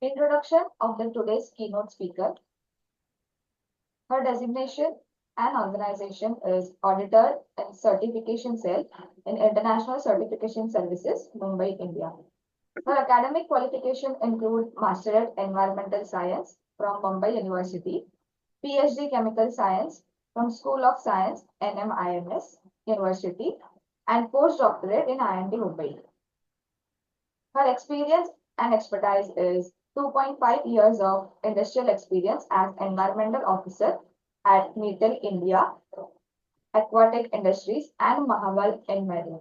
Introduction of the today's keynote speaker. Her designation and organization is Auditor and Certification Cell in International Certification Services, Mumbai, India. Her academic qualification include Masterate Environmental Science from Mumbai University, PhD Chemical Science from School of Science, NMIMS University, and postdoctorate in IIT Mumbai. Her experience and expertise is 2.5 years of industrial experience as environmental officer at Metal India, Aquatic Industries, and Mahabal in Marine.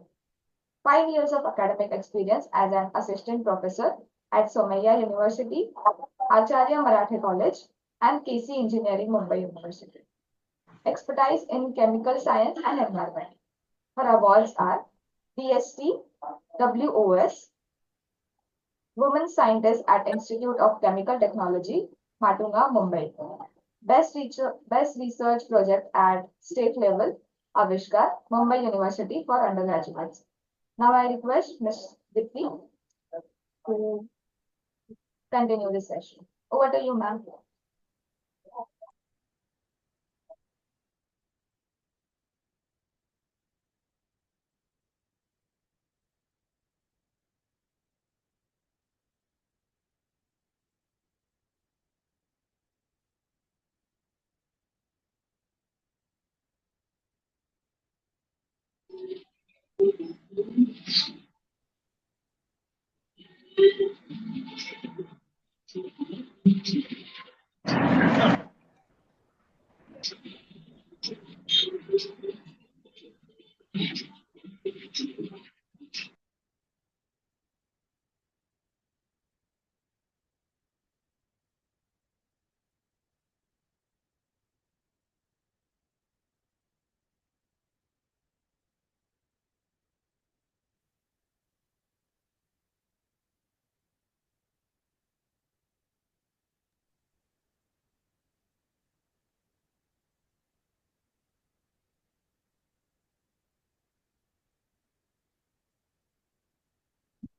5 years of academic experience as an assistant professor at Somaiya University, Acharya Marathe College, and KC Engineering Mumbai University. Expertise in chemical science and environment. Her awards are DST, WOS, Women Scientist at Institute of Chemical Technology, Matunga, Mumbai. Best Research Project at State Level, Avishkar, Mumbai University for undergraduates. Now I request Ms. Dipti to continue this session. Over to you, ma'am.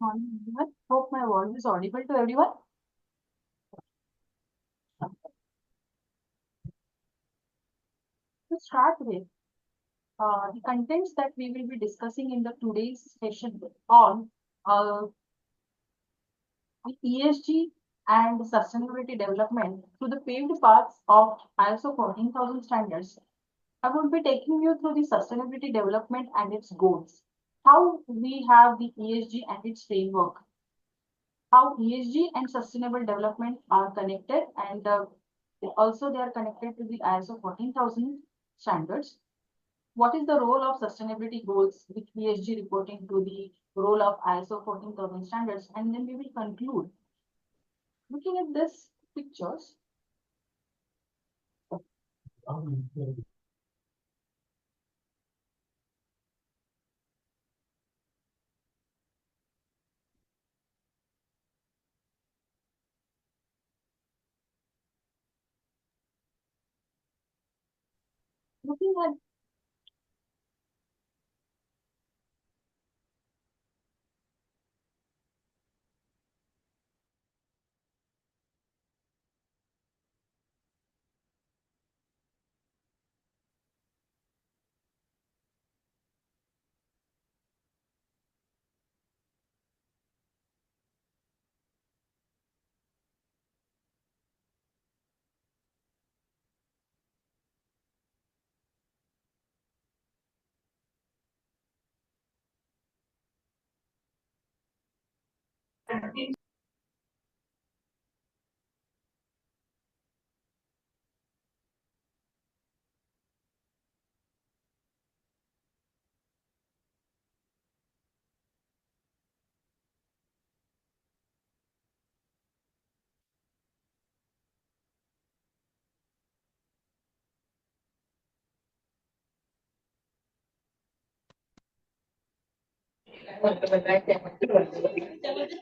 Morning, everyone. Hope my voice is audible to everyone. To start with, the contents that we will be discussing in the today's session on the ESG and sustainability development through the paved paths of ISO 14000 standards. I would be taking you through the sustainability development and its goals, how we have the ESG and its framework, how ESG and sustainable development are connected, and also they are connected to the ISO 14000 standards. What is the role of sustainability goals with ESG reporting to the role of ISO 14000 standards? And then we will conclude. Looking at this pictures, looking at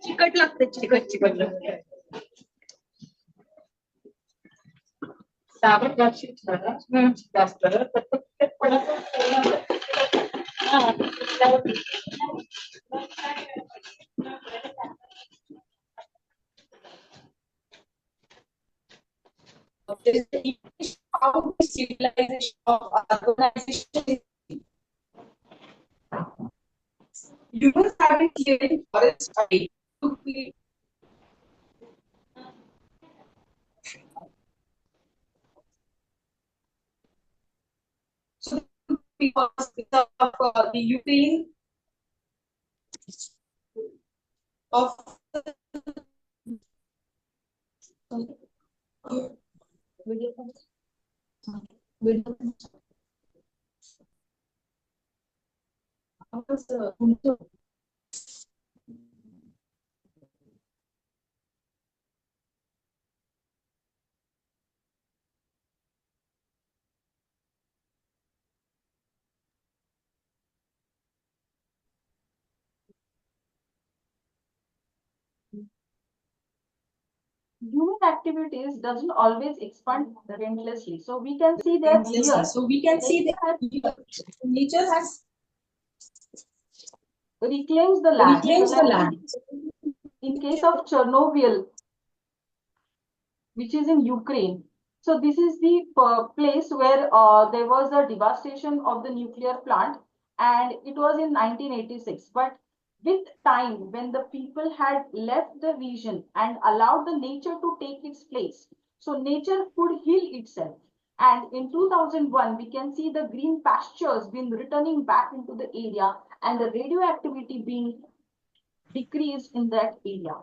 चिकट लागते चिकट चिकट लागते साबण जास्त There is an image how the civilization of urbanization is. Humans have been clearing forests away to feed. So because of the Ukraine of Human activities doesn't always expand relentlessly. So we can see that here, so we can see nature has that nature has reclaims the land. So reclaims the like land. in case of Chernobyl, which is in Ukraine. So this is the place where there was a devastation of the nuclear plant, and it was in 1986. But with time, when the people had left the region and allowed the nature to take its place, so nature could heal itself. And in 2001, we can see the green pastures being returning back into the area and the radioactivity being decreased in that area.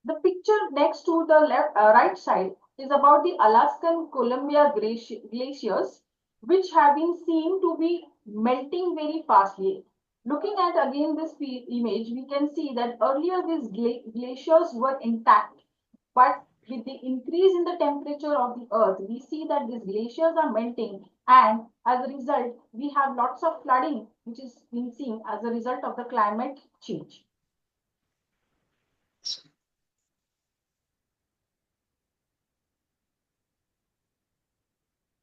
The picture next to the right side is about the Alaskan Columbia glaciers, which have been seen to be melting very fastly. Looking at again this image, we can see that earlier these glaciers were intact, but with the increase in the temperature of the earth, we see that these glaciers are melting, and as a result, we have lots of flooding, which is being seen as a result of the climate change.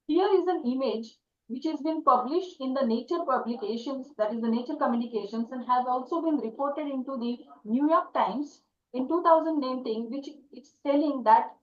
Here is an image which has been published in the Nature publications, that is the Nature Communications, and has also been reported into the New York Times in 2019, which is telling that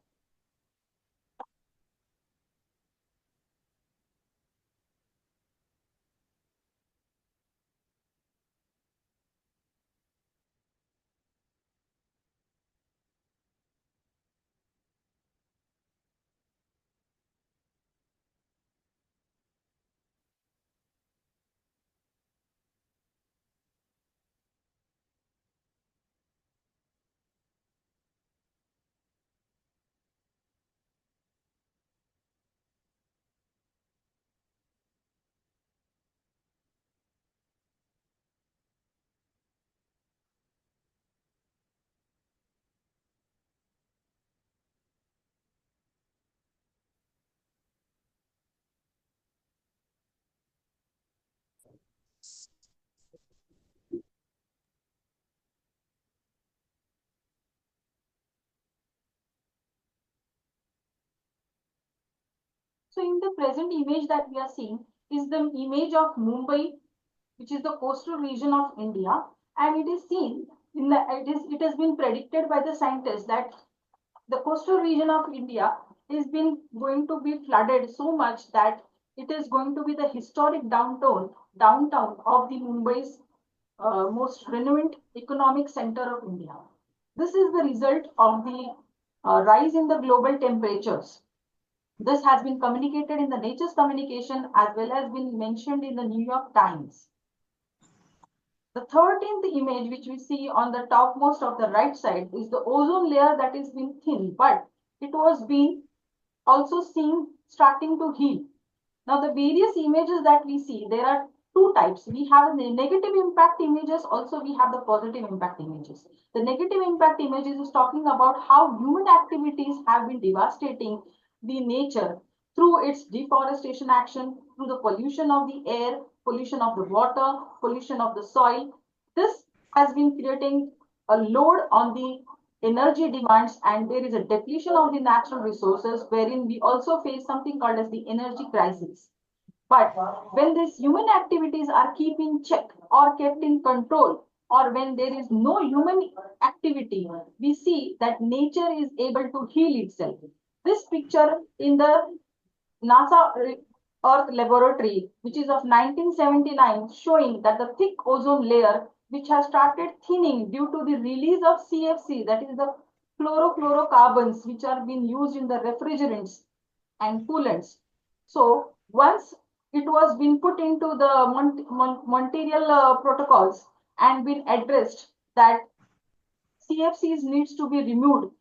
so in the present image that we are seeing is the image of Mumbai, which is the coastal region of India, and it is seen in the it has been predicted by the scientists that the coastal region of India is been going to be flooded so much that it is going to be the historic downtown of the Mumbai's most renowned economic center of India. This is the result of the rise in the global temperatures. This has been communicated in the Nature's communication as well as been mentioned in the New York Times. The 13th image, which we see on the topmost of the right side, is the ozone layer that is being thin, but it was being also seen starting to heal. Now, the various images that we see, there are two types. We have the negative impact images, also we have the positive impact images. The negative impact images is talking about how human activities have been devastating the nature through its deforestation action, through the pollution of the air, pollution of the water, pollution of the soil. This has been creating a load on the energy demands, and there is a depletion of the natural resources wherein we also face something called as the energy crisis. But when these human activities are kept in check or kept in control, or when there is no human activity, we see that nature is able to heal itself. This picture in the NASA Earth Laboratory, which is of 1979, showing that the thick ozone layer, which has started thinning due to the release of CFC, that is the chlorofluorocarbons, which are being used in the refrigerants and coolants. So once it was being put into the Montreal protocols and been addressed that CFCs needs to be removed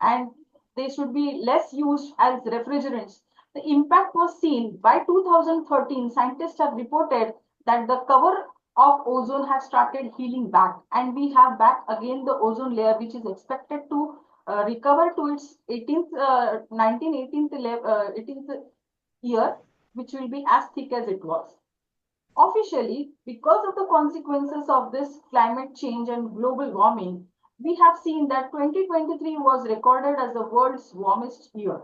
and they should be less used as refrigerants. The impact was seen by 2013. Scientists have reported that the cover of ozone has started healing back, and we have back again the ozone layer, which is expected to recover to its 18th year, which will be as thick as it was. Officially, because of the consequences of this climate change and global warming, we have seen that 2023 was recorded as the world's warmest year.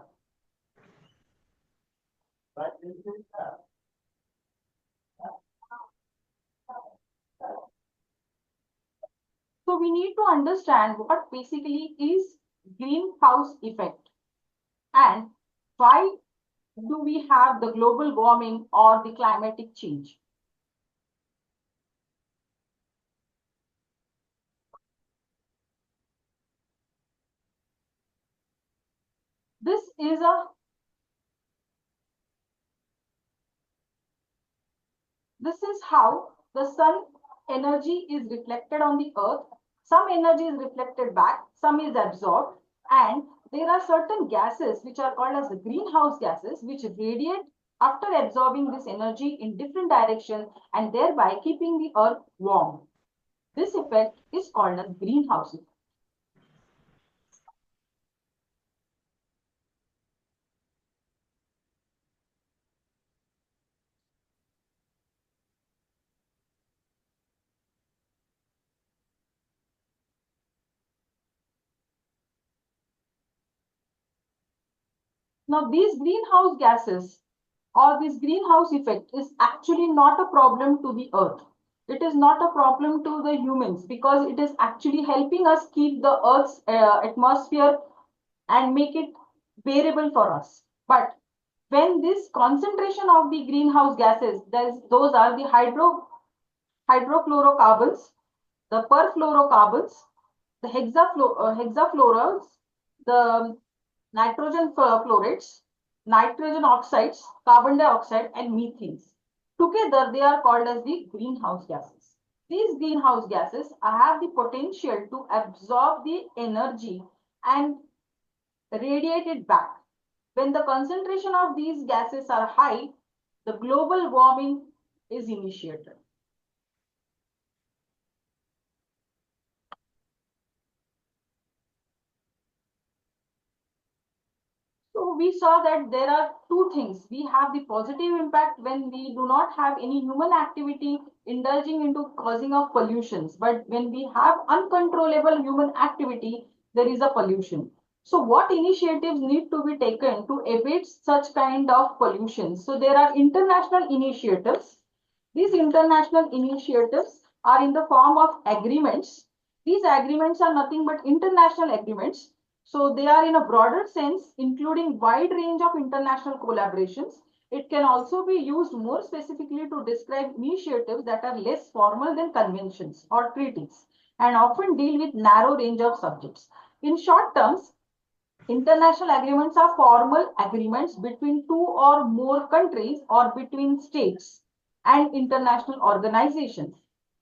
So we need to understand what basically is greenhouse effect and why do we have the global warming or the climatic change. This is a This is how the sun energy is reflected on the earth. Some energy is reflected back, some is absorbed, and there are certain gases which are called as the greenhouse gases which radiate after absorbing this energy in different directions and thereby keeping the earth warm. This effect is called as greenhouse effect. Now, these greenhouse gases or this greenhouse effect is actually not a problem to the earth. It is not a problem to the humans because it is actually helping us keep the earth's atmosphere and make it bearable for us. But when this concentration of the greenhouse gases, those are the hydrofluorocarbons, the perfluorocarbons, the hexafluorals, the nitrogen fluorides, nitrogen oxides, carbon dioxide, and methanes. Together, they are called as the greenhouse gases. These greenhouse gases have the potential to absorb the energy and radiate it back. When the concentration of these gases are high, the global warming is initiated. So we saw that there are two things. We have the positive impact when we do not have any human activity indulging into causing of pollutions. But when we have uncontrollable human activity, there is a pollution. So what initiatives need to be taken to abate such kind of pollution? So there are international initiatives. These international initiatives are in the form of agreements. These agreements are nothing but international agreements. So they are in a broader sense, including wide range of international collaborations. It can also be used more specifically to describe initiatives that are less formal than conventions or treaties and often deal with narrow range of subjects. In short terms, international agreements are formal agreements between two or more countries or between states and international organizations.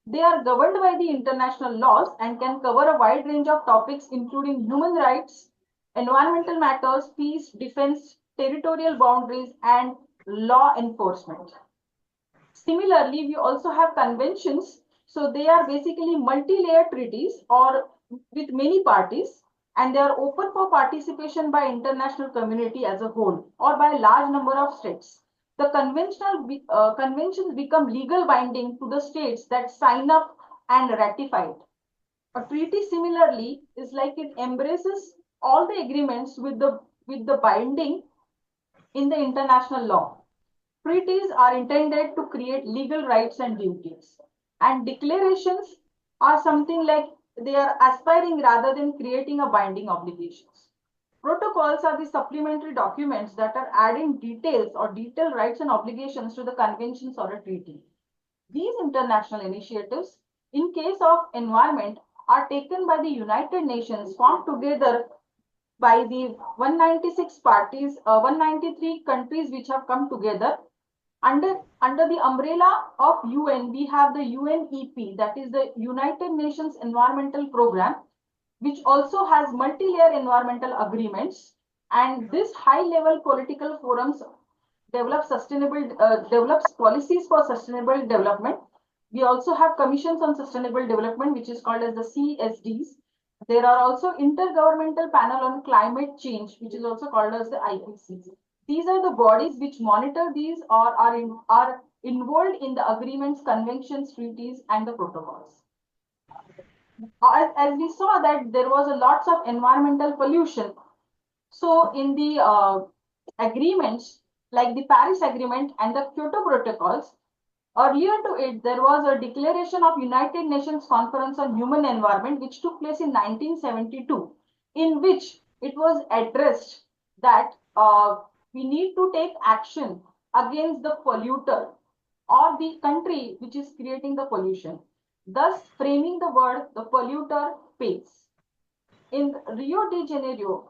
They are governed by the international laws and can cover a wide range of topics, including human rights, environmental matters, peace, defense, territorial boundaries, and law enforcement. Similarly, we also have conventions. So they are basically multi-layered treaties or with many parties, and they are open for participation by international community as a whole or by a large number of states. The conventions become legal binding to the states that sign up and ratify it. A treaty similarly is like it embraces all the agreements with the binding in the international law. Treaties are intended to create legal rights and duties, and declarations are something like they are aspiring rather than creating a binding obligations. Protocols are the supplementary documents that are adding details or detailed rights and obligations to the conventions or a treaty. These international initiatives, in case of environment, are taken by the United Nations, formed together by the 196 parties, 193 countries which have come together under the umbrella of UN. We have the UNEP, that is the United Nations Environmental Program, which also has multi-layer environmental agreements. And this high-level political forums develops policies for sustainable development. We also have commissions on sustainable development, which is called as the CSDs. There are also intergovernmental panel on climate change, which is also called as the IPCC. These are the bodies which monitor these or are involved in the agreements, conventions, treaties, and the protocols. As we saw that there was a lots of environmental pollution. So in the agreements like the Paris Agreement and the Kyoto Protocols, earlier to it, there was a declaration of United Nations Conference on Human Environment, which took place in 1972, in which it was addressed that we need to take action against the polluter or the country which is creating the pollution, thus framing the word the polluter pays. In Rio de Janeiro,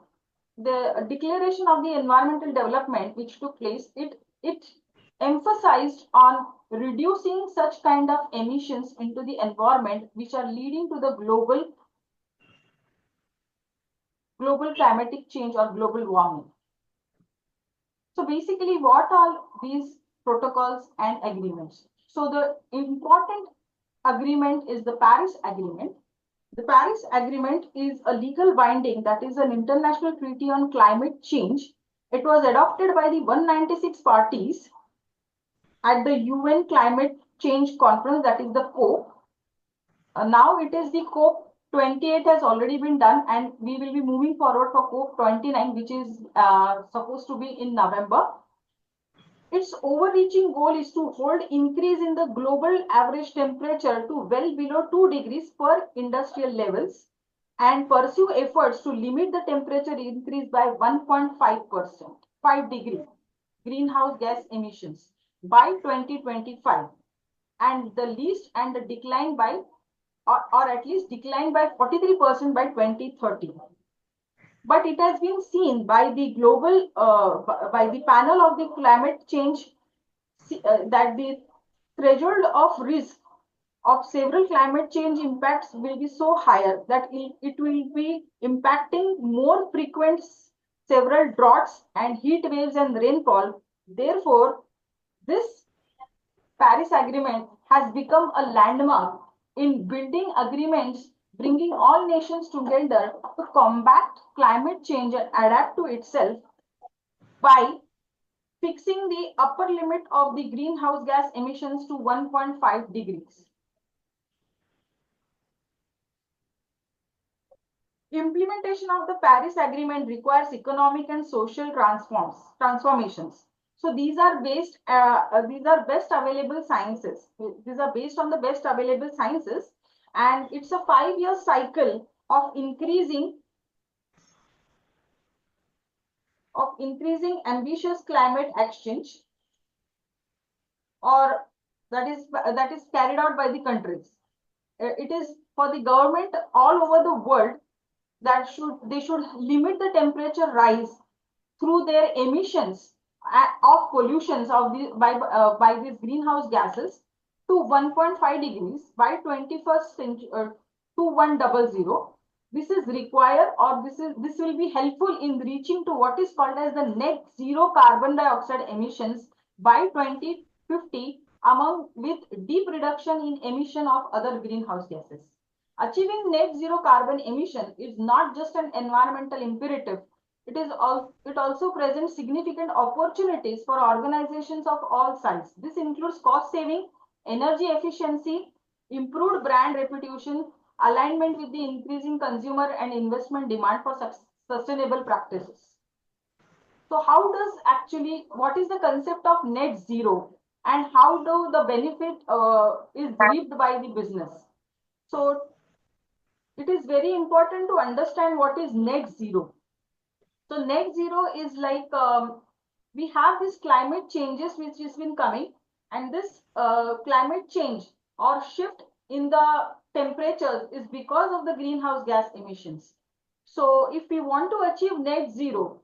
the declaration of the environmental development which took place, it emphasized on reducing such kind of emissions into the environment which are leading to the global climatic change or global warming. So basically, what are these protocols and agreements? So the important agreement is the Paris Agreement. The Paris Agreement is a legal binding, that is an international treaty on climate change. It was adopted by the 196 parties at the UN Climate Change Conference, that is the COP. Now it is the COP 28 has already been done, and we will be moving forward for COP 29, which is supposed to be in November. Its overreaching goal is to hold increase in the global average temperature to well below 2 degrees per industrial levels and pursue efforts to limit the temperature increase by 1.5%, 5 degrees greenhouse gas emissions by 2025, and the least and the decline by or at least decline by 43% by 2030. But it has been seen by the by the panel of the climate change that the threshold of risk of several climate change impacts will be so higher that it will be impacting more frequent several droughts and heat waves and rainfall. Therefore, this Paris Agreement has become a landmark in building agreements, bringing all nations together to combat climate change and adapt to itself by fixing the upper limit of the greenhouse gas emissions to 1.5 degrees. Implementation of the Paris Agreement requires economic and social transformations. So these are based, these are best available sciences. These are based on the best available sciences, and it's a 5-year cycle of increasing ambitious climate exchange, or that is carried out by the countries. It is for the government all over the world that they should limit the temperature rise through their emissions of pollutions of the by these greenhouse gases to 1.5 degrees by 21st century to 100. This is required, or this will be helpful in reaching to what is called as the net zero carbon dioxide emissions by 2050, among with deep reduction in emission of other greenhouse gases. Achieving net zero carbon emission is not just an environmental imperative. It also presents significant opportunities for organizations of all sizes. This includes cost saving, energy efficiency, improved brand reputation, alignment with the increasing consumer and investment demand for sustainable practices. So what is the concept of net zero, and how do the benefit is reaped by the business? So it is very important to understand what is net zero. So net zero is like we have this climate changes which has been coming, and this climate change or shift in the temperatures is because of the greenhouse gas emissions. So if we want to achieve net zero,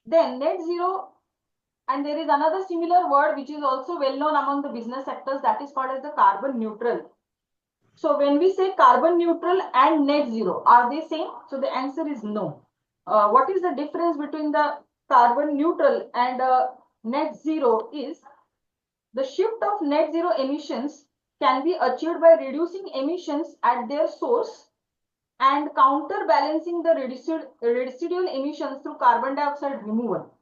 then net zero, and there is another similar word which is also well known among the business sectors, that is called as the carbon neutral. So when we say carbon neutral and net zero, are they same? So the answer is no. What is the difference between the carbon neutral and net zero is the shift of net zero emissions can be achieved by reducing emissions at their source and counterbalancing the residual emissions through carbon dioxide removal.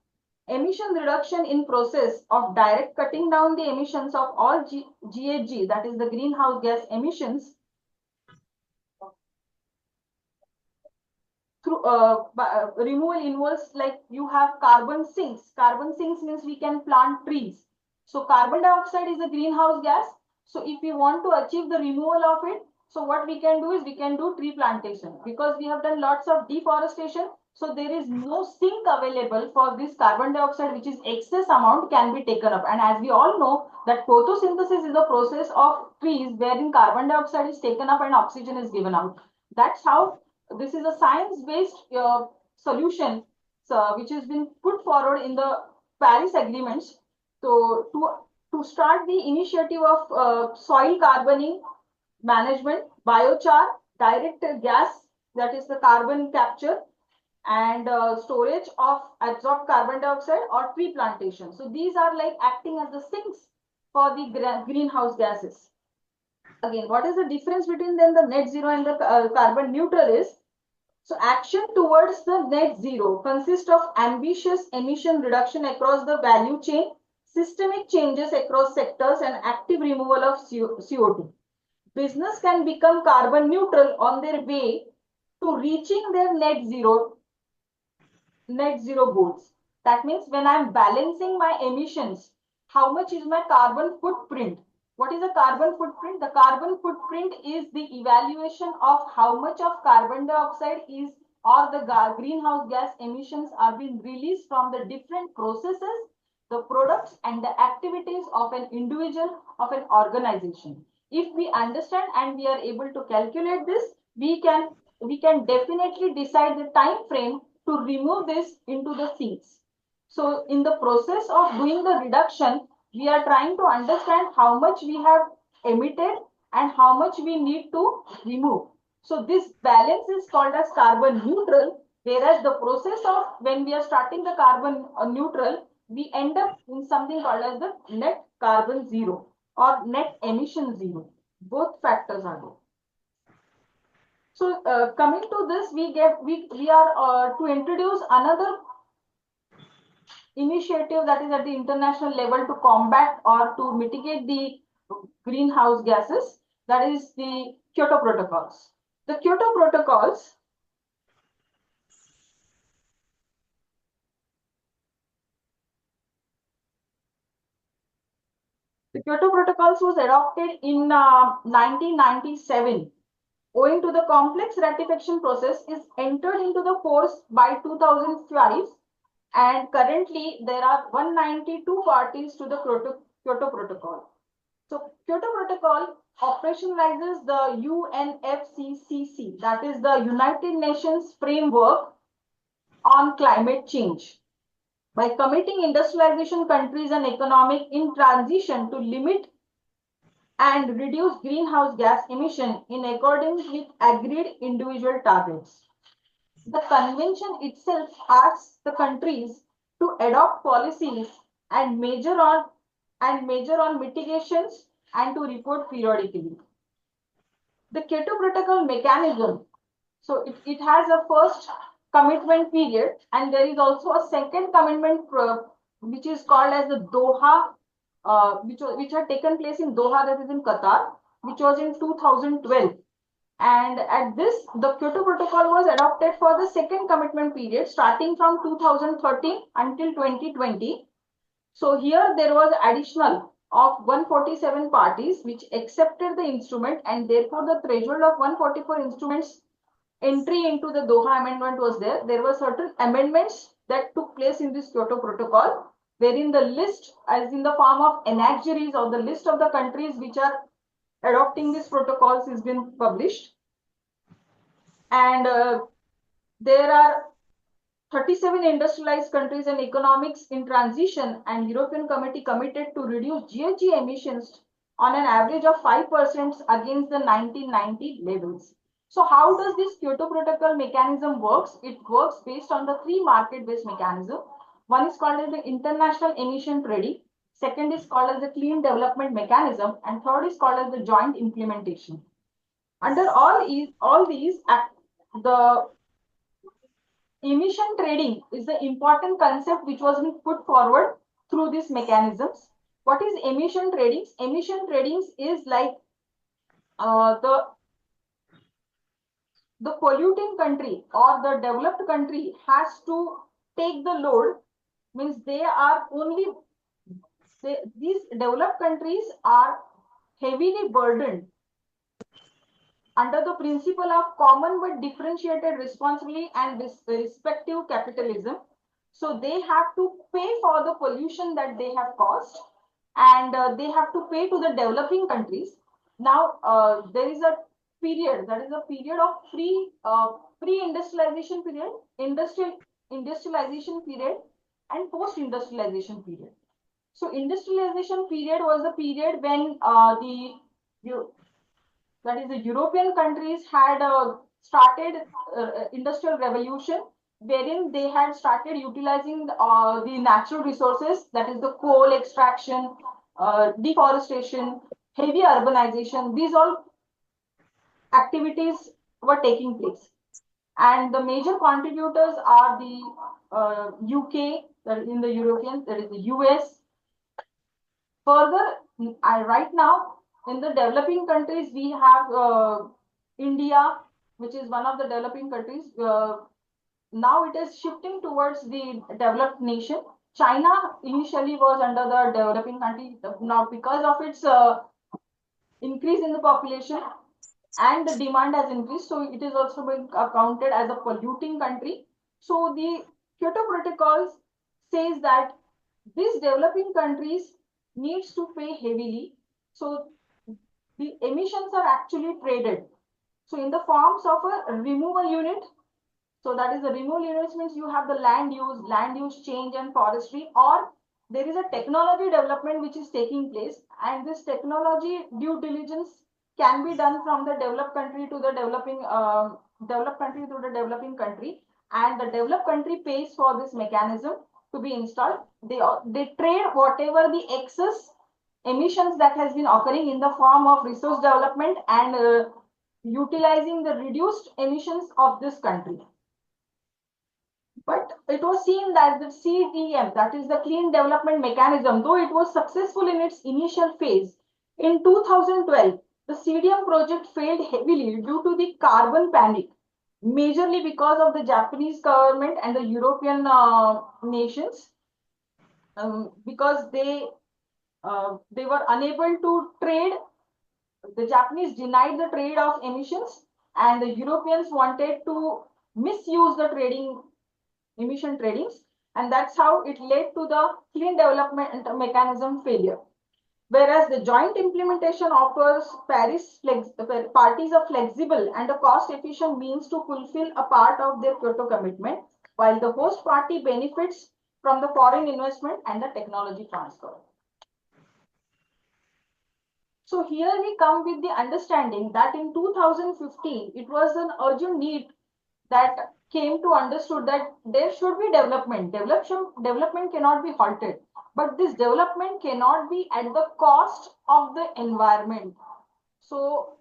Emission reduction in process of direct cutting down the emissions of all GHG, that is the greenhouse gas emissions, through removal involves like you have carbon sinks. Carbon sinks means we can plant trees. So carbon dioxide is a greenhouse gas. So if we want to achieve the removal of it, so what we can do is we can do tree plantation, because we have done lots of deforestation. So there is no sink available for this carbon dioxide, which is excess amount can be taken up. And as we all know that photosynthesis is a process of trees wherein carbon dioxide is taken up and oxygen is given out. That's how this is a science-based solution which has been put forward in the Paris agreements. So to start the initiative of soil carboning management, biochar, direct gas, that is the carbon capture, and storage of absorbed carbon dioxide, or tree plantation. So these are like acting as the sinks for the greenhouse gases. Again, what is the difference between then the net zero and the carbon neutral is, so action towards the net zero consists of ambitious emission reduction across the value chain, systemic changes across sectors, and active removal of CO2. Business can become carbon neutral on their way to reaching their net zero goals. That means when I'm balancing my emissions, how much is my carbon footprint? What is a carbon footprint? The carbon footprint is the evaluation of how much of carbon dioxide is, or the greenhouse gas emissions are being released from the different processes, the products and the activities of an individual, of an organization. If we understand and we are able to calculate this, we can definitely decide the time frame to remove this into the sinks. So in the process of doing the reduction, we are trying to understand how much we have emitted and how much we need to remove. So this balance is called as carbon neutral, whereas the process of when we are starting the carbon neutral, we end up in something called as the net carbon zero or net emission zero. Both factors are there. So coming to this, we are to introduce another initiative that is at the international level to combat or to mitigate the greenhouse gases, that is the Kyoto Protocols. The Kyoto Protocols was adopted in 1997. Owing to the complex ratification process, is entered into the force by 2005, and currently there are 192 parties to the Kyoto Protocol. So Kyoto Protocol operationalizes the UNFCCC, that is the United Nations Framework on Climate Change, by committing industrialization countries and economic in transition to limit and reduce greenhouse gas emission in accordance with agreed individual targets. The convention itself asks the countries to adopt policies and measure on mitigations and to report periodically. The Kyoto Protocol mechanism, so it has a first commitment period, and there is also a second commitment which is called as the Doha, which had taken place in Doha, that is in Qatar, which was in 2012. And at this, the Kyoto Protocol was adopted for the second commitment period starting from 2013 until 2020. So here there was additional of 147 parties which accepted the instrument, and therefore the threshold of 144 instruments entry into the Doha Amendment was there. There were certain amendments that took place in this Kyoto Protocol, wherein the list, as in the form of annexaries or the list of the countries which are adopting these protocols, has been published. And there are 37 industrialized countries and economics in transition, and European Committee committed to reduce GHG emissions on an average of 5% against the 1990 levels. So how does this Kyoto Protocol mechanism works? It works based on the three market-based mechanism. One is called as the international emission trading, second is called as the clean development mechanism, and third is called as the joint implementation. Under all these, the emission trading is the important concept which was put forward through these mechanisms. What is emission trading? Emission trading is like the polluting country or the developed country has to take the load, means they are only these developed countries are heavily burdened under the principle of common but differentiated responsibility and respective capitalism. So they have to pay for the pollution that they have caused, and they have to pay to the developing countries. Now, there is a period, that is a period of pre-industrialization period, industrialization period, and post-industrialization period. So industrialization period was the period when that is the European countries had started industrial revolution, wherein they had started utilizing the natural resources, that is the coal extraction, deforestation, heavy urbanization. These all activities were taking place, and the major contributors are the UK, that is in the European, that is the US. Further, right now in the developing countries, we have India, which is one of the developing countries. Now it is shifting towards the developed nation. China initially was under the developing country. Now, because of its increase in the population and the demand has increased, so it is also being accounted as a polluting country. So the Kyoto Protocols says that these developing countries needs to pay heavily. So the emissions are actually traded. So in the forms of a removal unit. So that is the removal units, means you have the land use change and forestry, or there is a technology development which is taking place, and this technology due diligence can be done from the developed country to the developed country to the developing country, and the developed country pays for this mechanism to be installed. They trade whatever the excess emissions that has been occurring in the form of resource development and utilizing the reduced emissions of this country. But it was seen that the CDM, that is the Clean Development Mechanism, though it was successful in its initial phase, in 2012, the CDM project failed heavily due to the carbon panic, majorly because of the Japanese government and the European nations, because they were unable to trade. The Japanese denied the trade of emissions, and the Europeans wanted to misuse the emission tradings, and that's how it led to the clean development mechanism failure. Whereas the joint implementation offers parties a flexible and a cost-efficient means to fulfill a part of their Kyoto commitment, while the host party benefits from the foreign investment and the technology transfer. So here we come with the understanding that in 2015, it was an urgent need that came to understood that there should be development. Development cannot be halted, but this development cannot be at the cost of the environment. So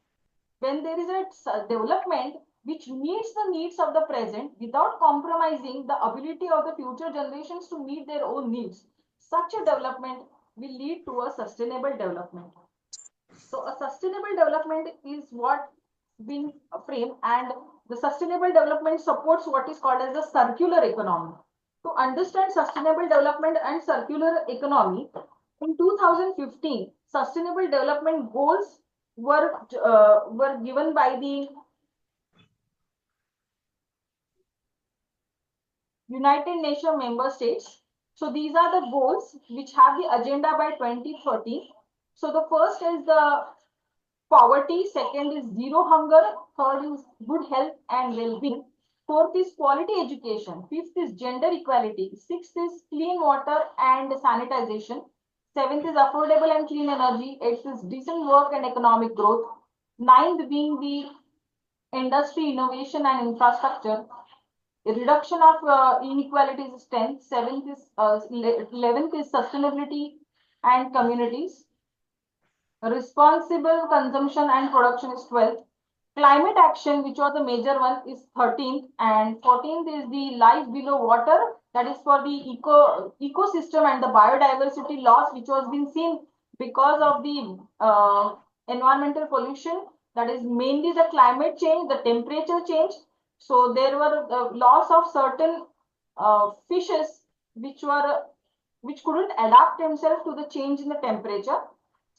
when there is a development which meets the needs of the present without compromising the ability of the future generations to meet their own needs, such a development will lead to a sustainable development. So a sustainable development is what been framed, and the sustainable development supports what is called as the circular economy. To understand sustainable development and circular economy, In 2015, Sustainable Development Goals were given by the United Nations member states. So these are the goals which have the agenda by 2030. So the first is the poverty, second is zero hunger, third is good health and well-being, fourth is quality education, fifth is gender equality, sixth is clean water and sanitization, seventh is affordable and clean energy, eighth is decent work and economic growth, ninth being the industry, innovation and infrastructure, a reduction of inequalities is 10th, 7th is 11th is sustainability and communities. Responsible consumption and production is 12th. Climate action, which was the major one, is 13th, and 14th is the life below water, that is for the ecosystem and the biodiversity loss, which was been seen because of the environmental pollution, that is mainly the climate change, the temperature change. So there were loss of certain fishes which couldn't adapt themselves to the change in the temperature.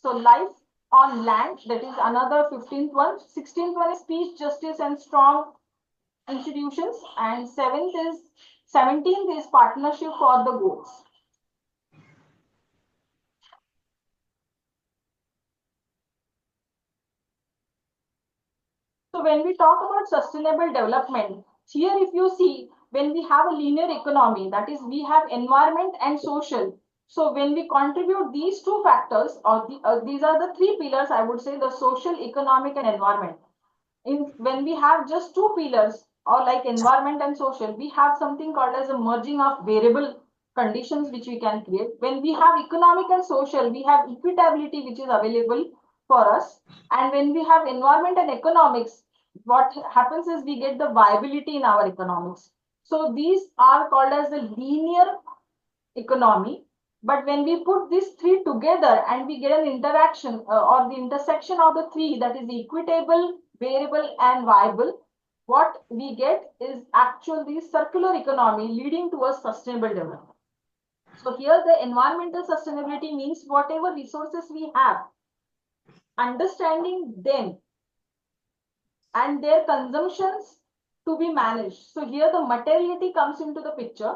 So life on land, that is another 15th one. 16th one is peace, justice and strong institutions, and 17th is partnership for the goals. So when we talk about sustainable development, here if you see, when we have a linear economy, that is we have environment and social. So when we contribute these two factors, or these are the three pillars, I would say, the social, economic and environment. When we have just two pillars, or like environment and social, we have something called as a merging of variable conditions which we can create. When we have economic and social, we have equitability which is available for us. And when we have environment and economics, what happens is we get the viability in our economics. So these are called as the linear economy. But when we put these three together and we get an interaction or the intersection of the three, that is equitable, variable and viable, what we get is actually circular economy leading to a sustainable development. So here the environmental sustainability means whatever resources we have, understanding them and their consumptions to be managed. So here the materiality comes into the picture.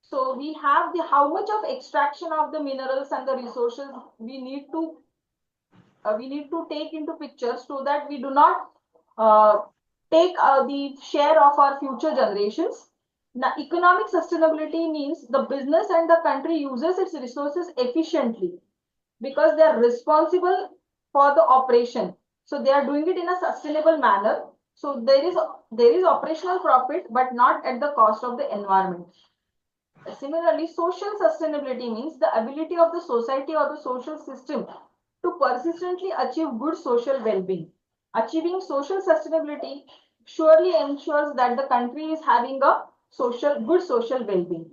So we have the how much of extraction of the minerals and the resources we need to take into picture, so that we do not take the share of our future generations. Now, economic sustainability means the business and the country uses its resources efficiently because they are responsible for the operation. So they are doing it in a sustainable manner. So there is operational profit, but not at the cost of the environment. Similarly, social sustainability means the ability of the society or the social system to persistently achieve good social well-being. Achieving social sustainability surely ensures that the country is having a good social well-being.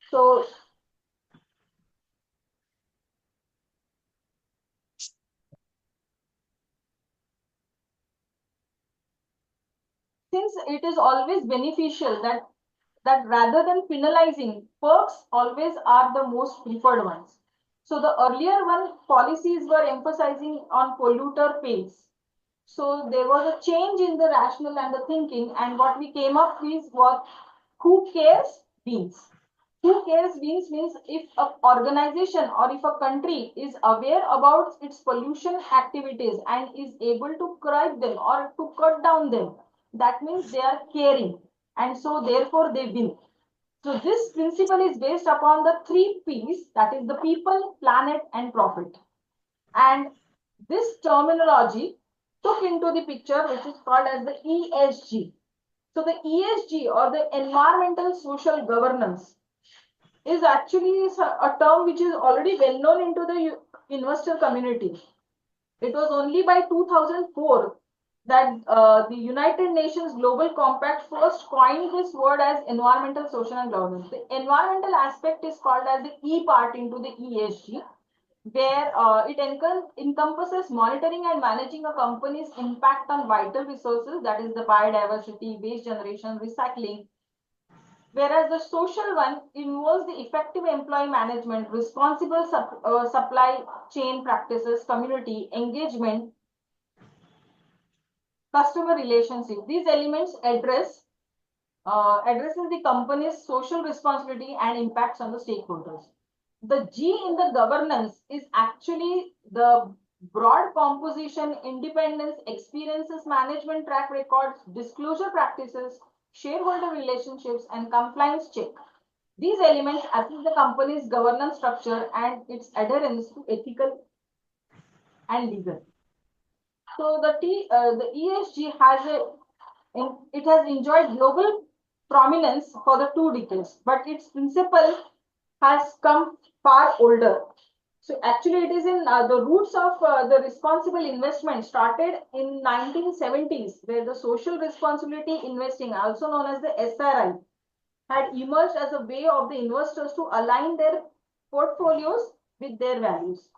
So since it is always beneficial that rather than penalizing, perks always are the most preferred ones. So the earlier one policies were emphasizing on polluter pays. So there was a change in the rational and the thinking, and what we came up with was who cares means. Who cares means if an organization or if a country is aware about its pollution activities and is able to curb them or to cut down them, that means they are caring, and so therefore they win. So this principle is based upon the three P's, that is the people, planet and profit. And this terminology took into the picture which is called as the ESG. So the ESG, or the environmental social governance, is actually a term which is already well known into the investor community. It was only by 2004 that the United Nations Global Compact first coined this word as environmental, social and governance. The environmental aspect is called as the E part into the ESG, where it encompasses monitoring and managing a company's impact on vital resources, that is the biodiversity, waste generation, recycling, Whereas the social one involves the effective employee management, responsible supply chain practices, community engagement, customer relationship. These elements addresses the company's social responsibility and impacts on the stakeholders. The G in the governance is actually the broad composition, independence, experiences, management track records, disclosure practices, shareholder relationships, and compliance check. These elements assess the company's governance structure and its adherence to ethical and legal. So the ESG it has enjoyed global prominence for the 2 decades, but its principle has come far older. So actually, it is in the roots of the responsible investment started in 1970s, where the social responsibility investing, also known as the SRI, had emerged as a way of the investors to align their portfolios with their values.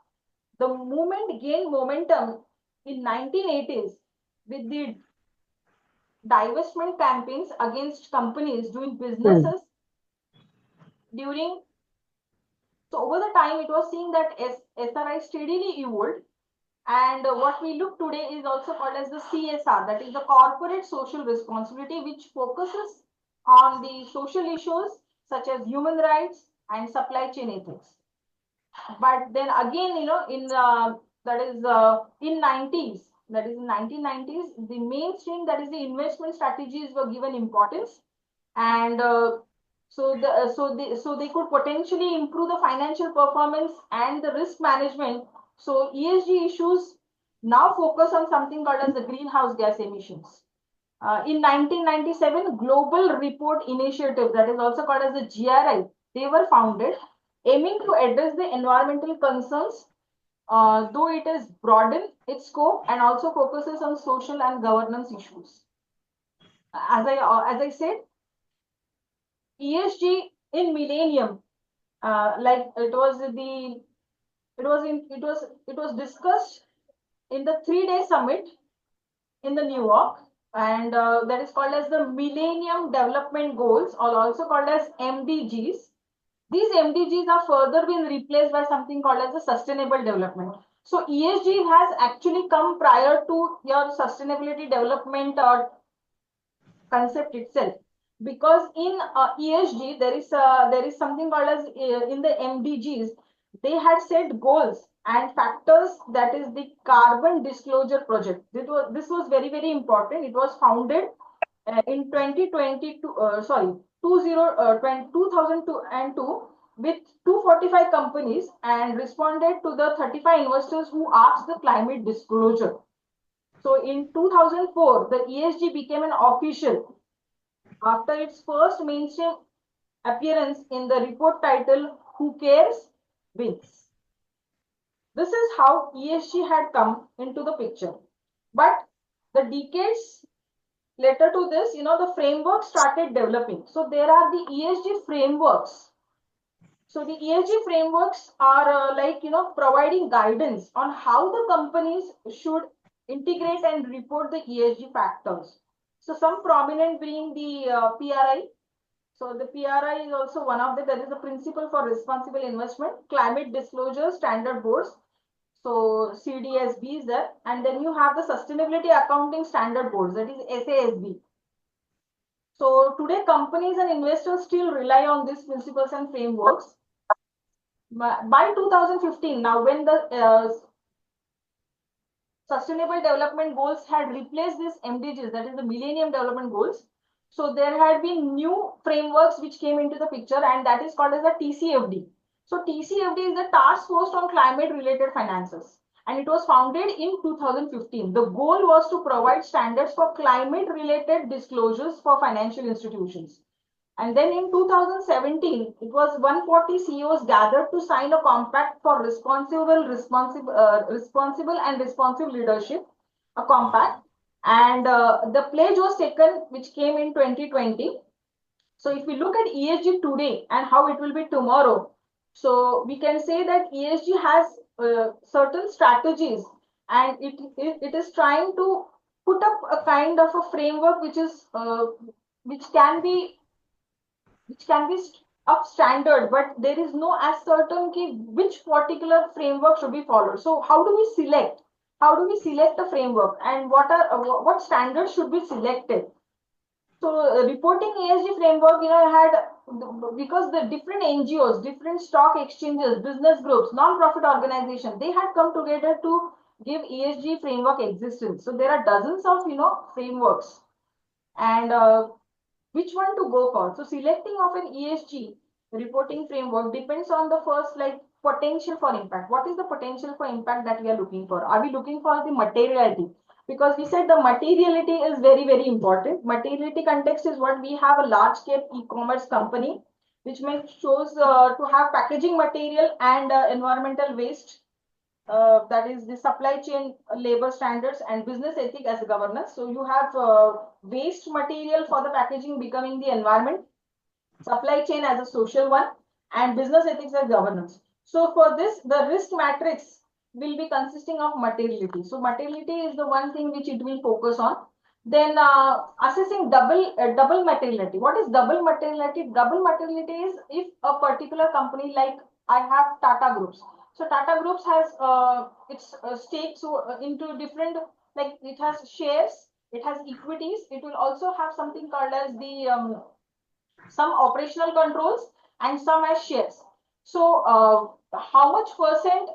The movement gained momentum in 1980s with the divestment campaigns against companies doing businesses during. So over the time, it was seen that SRI steadily evolved, and what we look today is also called as the CSR, that is the corporate social responsibility, which focuses on the social issues such as human rights and supply chain ethics. But then again, in 90s, that is in 1990s, the mainstream, that is the investment strategies were given importance, and so they could potentially improve the financial performance and the risk management. So ESG issues now focus on something called as the greenhouse gas emissions. In 1997, Global Report Initiative, that is also called as the GRI, they were founded, aiming to address the environmental concerns, though it has broadened its scope and also focuses on social and governance issues. As I said, ESG in Millennium, like it was discussed in the 3-day summit in the New York, and that is called as the Millennium Development Goals, or also called as MDGs. These MDGs are further been replaced by something called as the Sustainable Development. So ESG has actually come prior to your sustainability development concept itself, because in ESG there is something called as in the MDGs they had set goals and factors, that is the Carbon Disclosure Project. This was very important. It was founded in 2022 sorry 2002 with 245 companies and responded to the 35 investors who asked the climate disclosure. So in 2004 the ESG became an official after its first mainstream appearance in the report titled Who Cares Wins. This is how ESG had come into the picture. But the decades later to this, the framework started developing. So there are the ESG frameworks. So the ESG frameworks are providing guidance on how the companies should integrate and report the ESG factors. So some prominent being the PRI. So the PRI is also one of that is the Principle for Responsible Investment, Climate Disclosure Standard Boards. So CDSB is there, and then you have the Sustainability Accounting Standard Boards, that is SASB. So today companies and investors still rely on these principles and frameworks. By 2015, now when the Sustainable Development Goals had replaced these MDGs, that is the Millennium Development Goals. So there had been new frameworks which came into the picture, and that is called as the TCFD. So TCFD is the Task Force on Climate Related Finances, and it was founded in 2015. The goal was to provide standards for climate related disclosures for financial institutions. And then in 2017, it was 140 CEOs gathered to sign a compact for responsible and responsive leadership, a compact. And the pledge was taken, which came in 2020. So if we look at ESG today and how it will be tomorrow, so we can say that ESG has certain strategies, and it is trying to put up a kind of a framework which can be which can be of standard, but there is no as certain which particular framework should be followed. So how do we select? How do we select the framework, and what standards should be selected? So reporting ESG framework, had because the different NGOs, different stock exchanges, business groups, non-profit organizations, they had come together to give ESG framework existence. So there are dozens of frameworks, and which one to go for. So selecting of an ESG reporting framework depends on the first, like, potential for impact. What is the potential for impact that we are looking for? Are we looking for the materiality? Because we said the materiality is very, very important. Materiality context is what we have a large scale e-commerce company, which may shows to have packaging material and environmental waste, that is the supply chain labor standards and business ethic as a governance. So you have waste material for the packaging becoming the environment, supply chain as a social one, and business ethics as governance. So for this, the risk matrix will be consisting of materiality. So materiality is the one thing which it will focus on. Then assessing double materiality. What is double materiality? Double materiality is if a particular company, like I have Tata Groups. So Tata Groups has its stakes into different, like it has shares, it has equities, it will also have something called as the some operational controls, and some as shares. So how much percent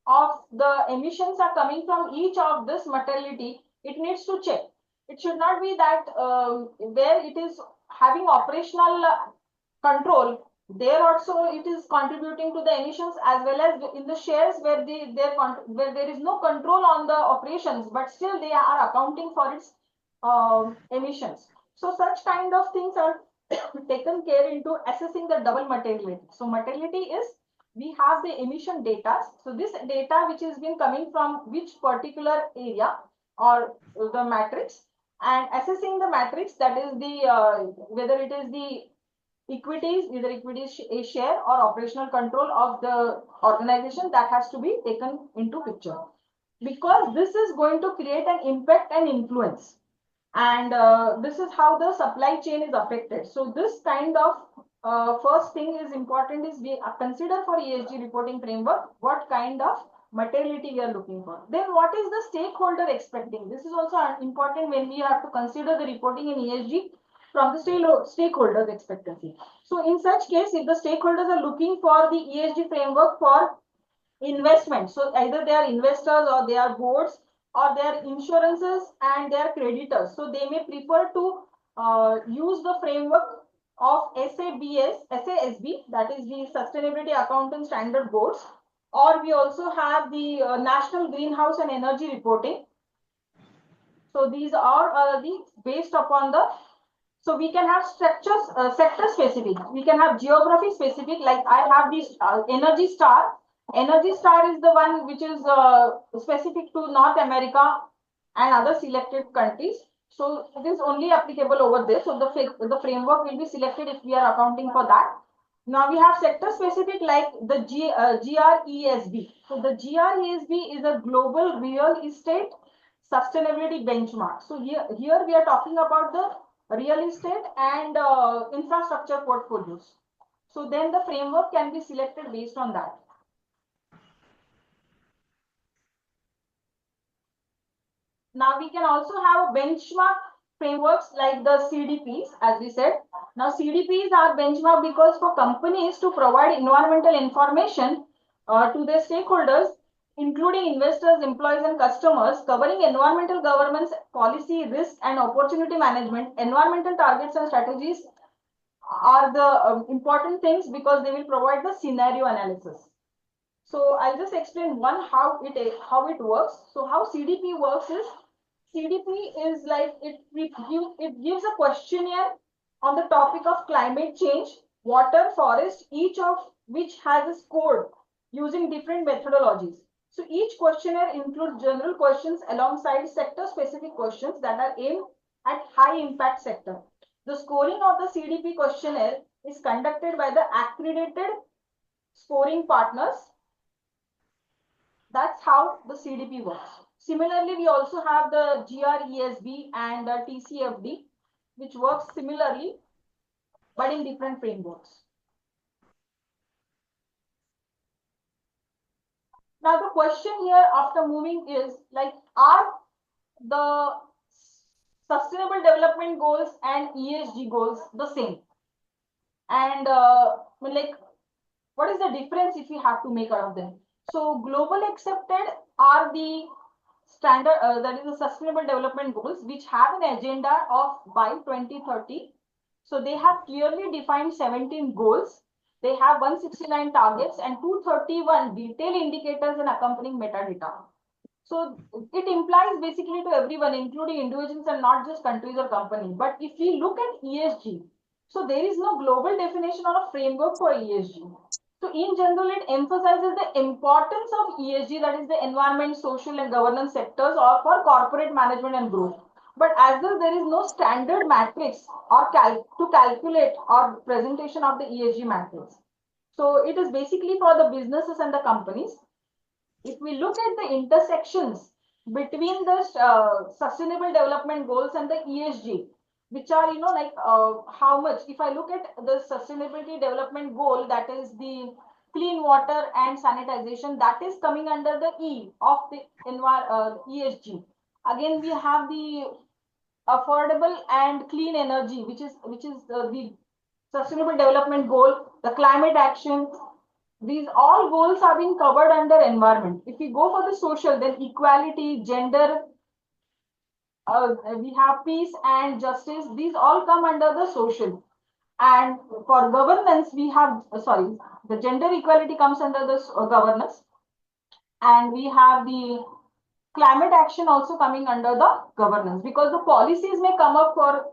of the emissions are coming from each of this materiality, it needs to check. It should not be that where it is having operational control, there also it is contributing to the emissions, as well as in the shares where where there is no control on the operations, but still they are accounting for its emissions. So such kind of things are taken care into assessing the double materiality. So materiality is, we have the emission data. So this data which has been coming from which particular area or the matrix, and assessing the matrix, that is the whether it is the equities, either equities a share or operational control of the organization, that has to be taken into picture, because this is going to create an impact and influence, and this is how the supply chain is affected. So this kind of first thing is important, is we consider for ESG reporting framework what kind of materiality we are looking for. Then what is the stakeholder expecting? This is also important when we have to consider the reporting in ESG from the stakeholders expectancy. So in such case, if the stakeholders are looking for the ESG framework for investment, so either they are investors or they are boards or they are insurances and they are creditors, so they may prefer to use the framework of SASB, that is the Sustainability Accounting Standard Boards, or we also have the National Greenhouse and Energy Reporting. So these are the based upon the, so we can have structures, sector specific. We can have geography specific. Like I have this Energy Star. Energy Star is the one which is specific to North America and other selected countries. So it is only applicable over there. So the framework will be selected if we are accounting for that. Now we have sector specific, like the GRESB. So the GRESB is a global real estate sustainability benchmark. So here we are talking about the real estate and infrastructure portfolios. So then the framework can be selected based on that. Now we can also have a benchmark frameworks like the CDPs, as we said. Now CDPs are benchmark because for companies to provide environmental information to their stakeholders, including investors, employees, and customers, covering environmental governance, policy, risk, and opportunity management, environmental targets and strategies are the important things, because they will provide the scenario analysis. So I'll just explain how it works. So how CDP works is, CDP is like it gives a questionnaire on the topic of climate change, water, forest, each of which has a score using different methodologies. So each questionnaire includes general questions alongside sector specific questions that are aimed at high impact sector. The scoring of the CDP questionnaire is conducted by the accredited scoring partners. That's how the CDP works. Similarly, we also have the GRESB and the TCFD, which works similarly. but in different frameworks. Now the question here after moving is like, are the sustainable development goals and ESG goals the same? And like, what is the difference if we have to make out of them? So global accepted are the standard, that is the sustainable development goals, which have an agenda of by 2030. So they have clearly defined 17 goals. They have 169 targets and 231 detailed indicators and accompanying metadata. So it implies basically to everyone, including individuals and not just countries or companies. But if we look at ESG, so there is no global definition or a framework for ESG. So in general, it emphasizes the importance of ESG, that is the environment, social and governance sectors, or for corporate management and growth. But as well, there is no standard matrix or to calculate or presentation of the ESG matrix. So it is basically for the businesses and the companies. If we look at the intersections between the sustainable development goals and the ESG, which are, like how much, if I look at the sustainability development goal, that is the clean water and sanitization, that is coming under the E of the ESG. Again, we have the affordable and clean energy, which is the sustainable development goal, the climate action. These all goals are being covered under environment. If we go for the social, then equality, gender, we have peace and justice. These all come under the social. And for governance, we have, the gender equality comes under the governance. And we have the climate action also coming under the governance, because the policies may come up for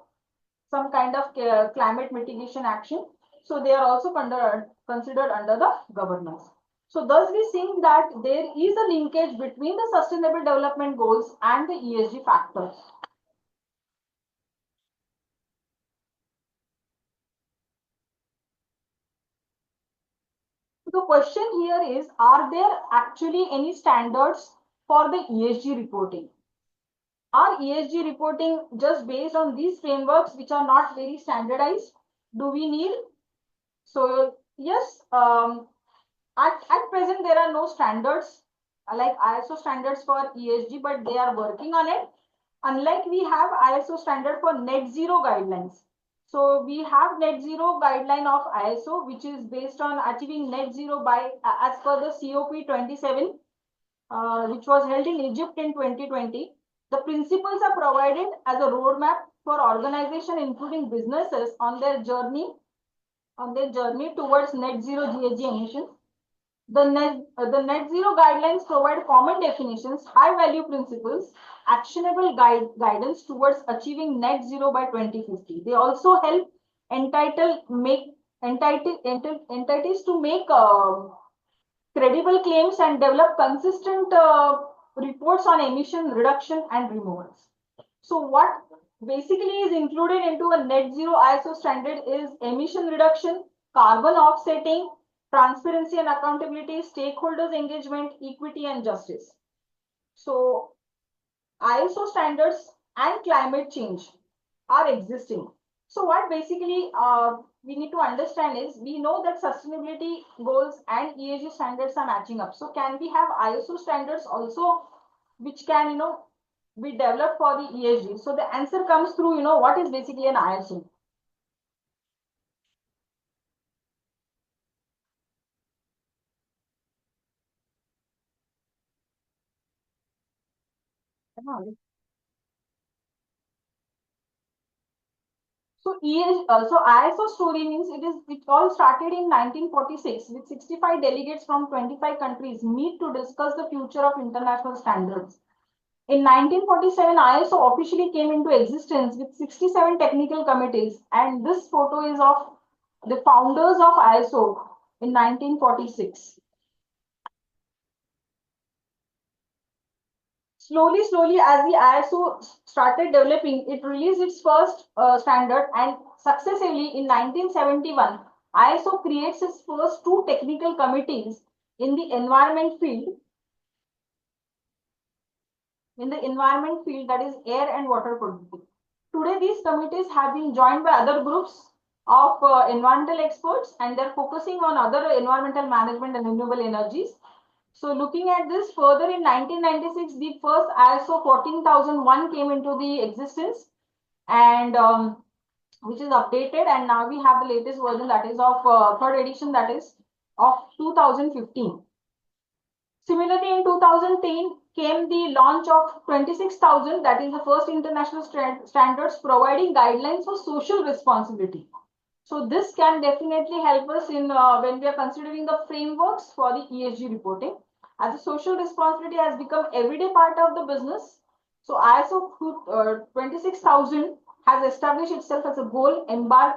some kind of climate mitigation action. So they are also considered under the governance. So thus we think that there is a linkage between the sustainable development goals and the ESG factors. The question here is, are there actually any standards for the ESG reporting? Are ESG reporting just based on these frameworks which are not very standardized? Do we need? So yes, at present, there are no standards like ISO standards for ESG, but they are working on it. Unlike we have ISO standard for net zero guidelines. So we have net zero guideline of ISO, which is based on achieving net zero by as per the COP27, which was held in Egypt in 2020. The principles are provided as a roadmap for organization, including businesses, on their journey towards net zero GHG emissions. The net zero guidelines provide common definitions, high value principles, actionable guidance towards achieving net zero by 2050. They also help entities to make credible claims and develop consistent reports on emission reduction and removals. So what basically is included into a net zero ISO standard is emission reduction, carbon offsetting, transparency and accountability, stakeholders engagement, equity and justice. So ISO standards and climate change are existing. So what basically we need to understand is, we know that sustainability goals and ESG standards are matching up. So can we have ISO standards also, which can, be developed for the ESG? So the answer comes through, what is basically an ISO? So ISO story means it all started in 1946 with 65 delegates from 25 countries meet to discuss the future of international standards. In 1947, ISO officially came into existence with 67 technical committees, and this photo is of the founders of ISO in 1946. Slowly, as the ISO started developing, it released its first standard, and successively in 1971, ISO creates its first two technical committees in the environment field, that is air and water quality. Today, these committees have been joined by other groups of environmental experts, and they're focusing on other environmental management and renewable energies. So looking at this further, in 1996, the first ISO 14001 came into the existence, and which is updated, and now we have the latest version, that is of third edition, that is of 2015. Similarly, in 2010 came the launch of 26,000, that is the first international standards providing guidelines for social responsibility. So this can definitely help us in when we are considering the frameworks for the ESG reporting. As a social responsibility has become everyday part of the business, so ISO 26,000 has established itself as a goal embark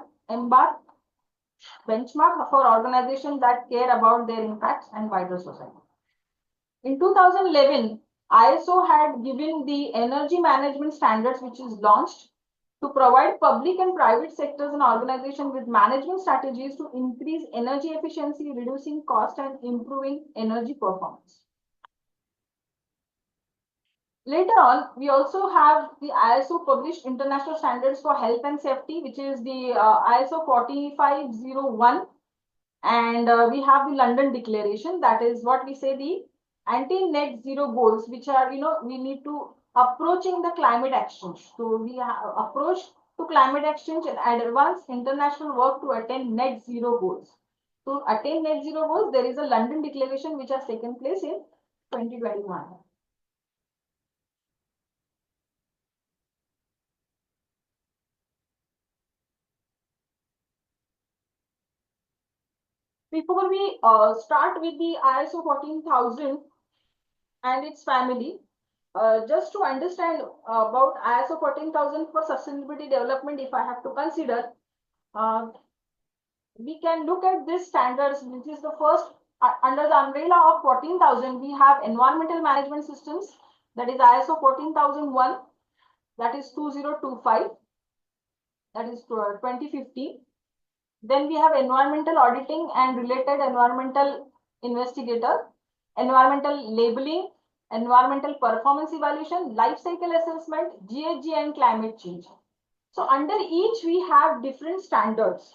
benchmark for organizations that care about their impacts and wider society. In 2011, ISO had given the energy management standards, which is launched to provide public and private sectors and organizations with management strategies to increase energy efficiency, reducing cost, and improving energy performance. Later on, we also have the ISO published international standards for health and safety, which is the ISO 4501, and we have the London Declaration, that is what we say the anti-net zero goals, which are, we need to approaching the climate exchange. So we approach to climate exchange and advance international work to attain net zero goals. To attain net zero goals, there is a London Declaration which has taken place in 2021. Before we start with the ISO 14000 and its family, just to understand about ISO 14000 for sustainability development, if I have to consider, we can look at this standards, which is the first under the umbrella of 14000. We have environmental management systems, that is ISO 14001, that is 2025, that is 2015. Then we have environmental auditing and related environmental investigator, environmental labeling, environmental performance evaluation, life cycle assessment, GHG, and climate change. So under each we have different standards.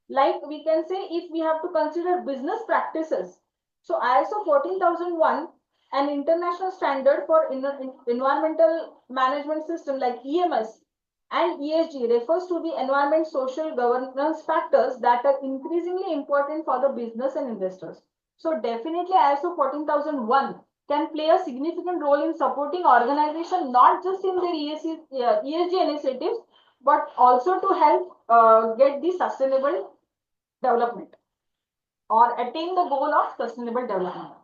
Like we can say, if we have to consider business practices, so ISO 14001, an international standard for environmental management system like EMS, and ESG refers to the environment, social governance factors that are increasingly important for the business and investors. So definitely ISO 14001 can play a significant role in supporting organization, not just in their ESG initiatives, but also to help get the sustainable development or attain the goal of sustainable development.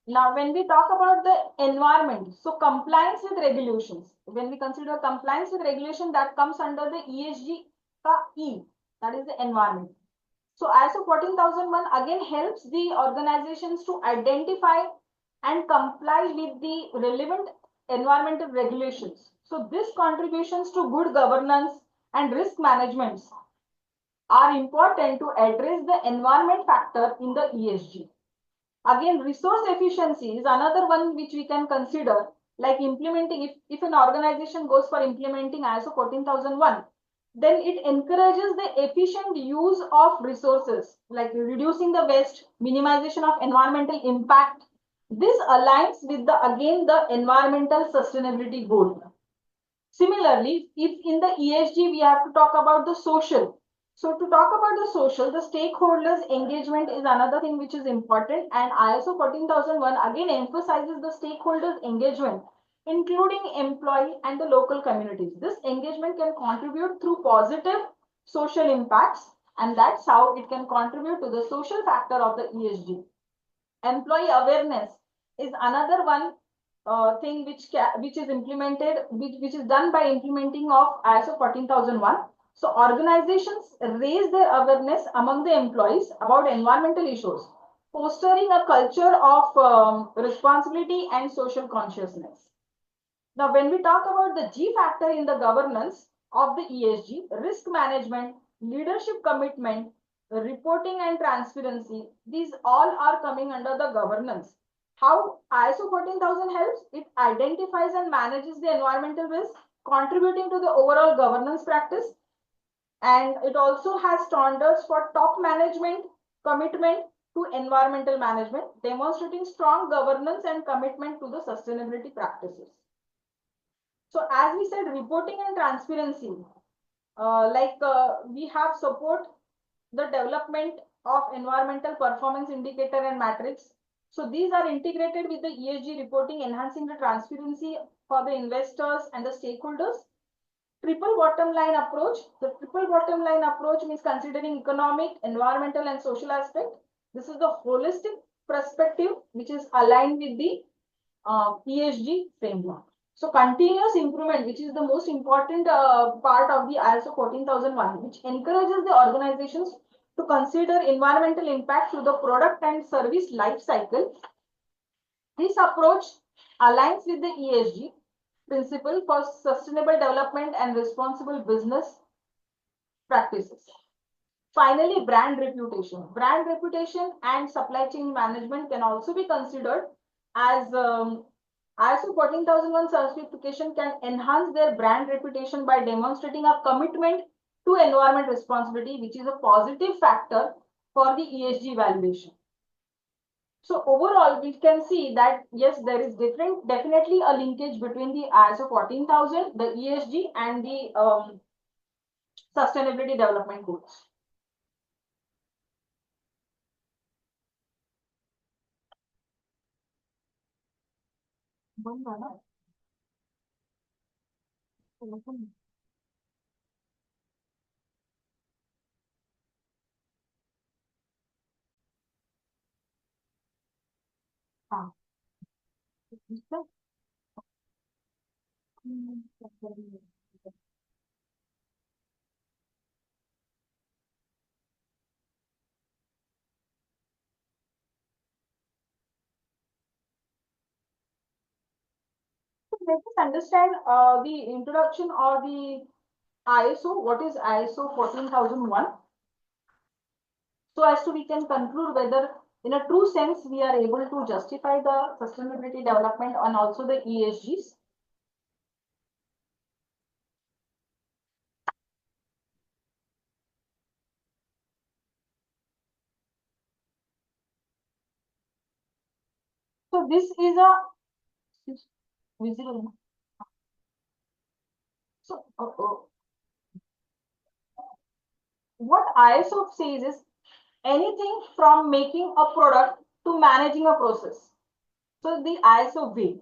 Now, when we talk about the environment, so compliance with regulations, when we consider compliance with regulation, that comes under the ESG E, that is the environment. So ISO 14001 again helps the organizations to identify and comply with the relevant environmental regulations. So this contributions to good governance and risk management are important to address the environment factor in the ESG. Again, resource efficiency is another one which we can consider, like implementing, if an organization goes for implementing ISO 14001, then it encourages the efficient use of resources, like reducing the waste, minimization of environmental impact. This aligns with the environmental sustainability goal. Similarly, if in the ESG we have to talk about the social. So to talk about the social, the stakeholders engagement is another thing which is important, and ISO 14001 again emphasizes the stakeholders engagement, including employee and the local communities. This engagement can contribute through positive social impacts, and that's how it can contribute to the social factor of the ESG. Employee awareness is another one thing which is implemented, which is done by implementing of ISO 14001. So organizations raise their awareness among the employees about environmental issues, fostering a culture of responsibility and social consciousness. Now, when we talk about the G factor in the governance of the ESG, risk management, leadership commitment, reporting and transparency, these all are coming under the governance. How ISO 14000 helps? It identifies and manages the environmental risk, contributing to the overall governance practice. And it also has standards for top management commitment to environmental management, demonstrating strong governance and commitment to the sustainability practices. So as we said, reporting and transparency, we have support the development of environmental performance indicator and matrix. So these are integrated with the ESG reporting, enhancing the transparency for the investors and the stakeholders. Triple bottom line approach. The triple bottom line approach means considering economic, environmental, and social aspect. This is the holistic perspective which is aligned with the ESG framework. So continuous improvement, which is the most important part of the ISO 14001, which encourages the organizations to consider environmental impact to the product and service life cycle. This approach aligns with the ESG principle for sustainable development and responsible business practices. Finally, brand reputation. Brand reputation and supply chain management can also be considered as ISO 14001 certification can enhance their brand reputation by demonstrating a commitment to environment responsibility, which is a positive factor for the ESG valuation. So overall, we can see that yes, there is definitely a linkage between the ISO 14000, the ESG, and the sustainability development goals. Let us understand the introduction or the ISO. What is ISO 14001? So as to we can conclude whether in a true sense we are able to justify the sustainability development and also the ESGs. So this is a visible. So what ISO says is anything from making a product to managing a process. So the ISO way,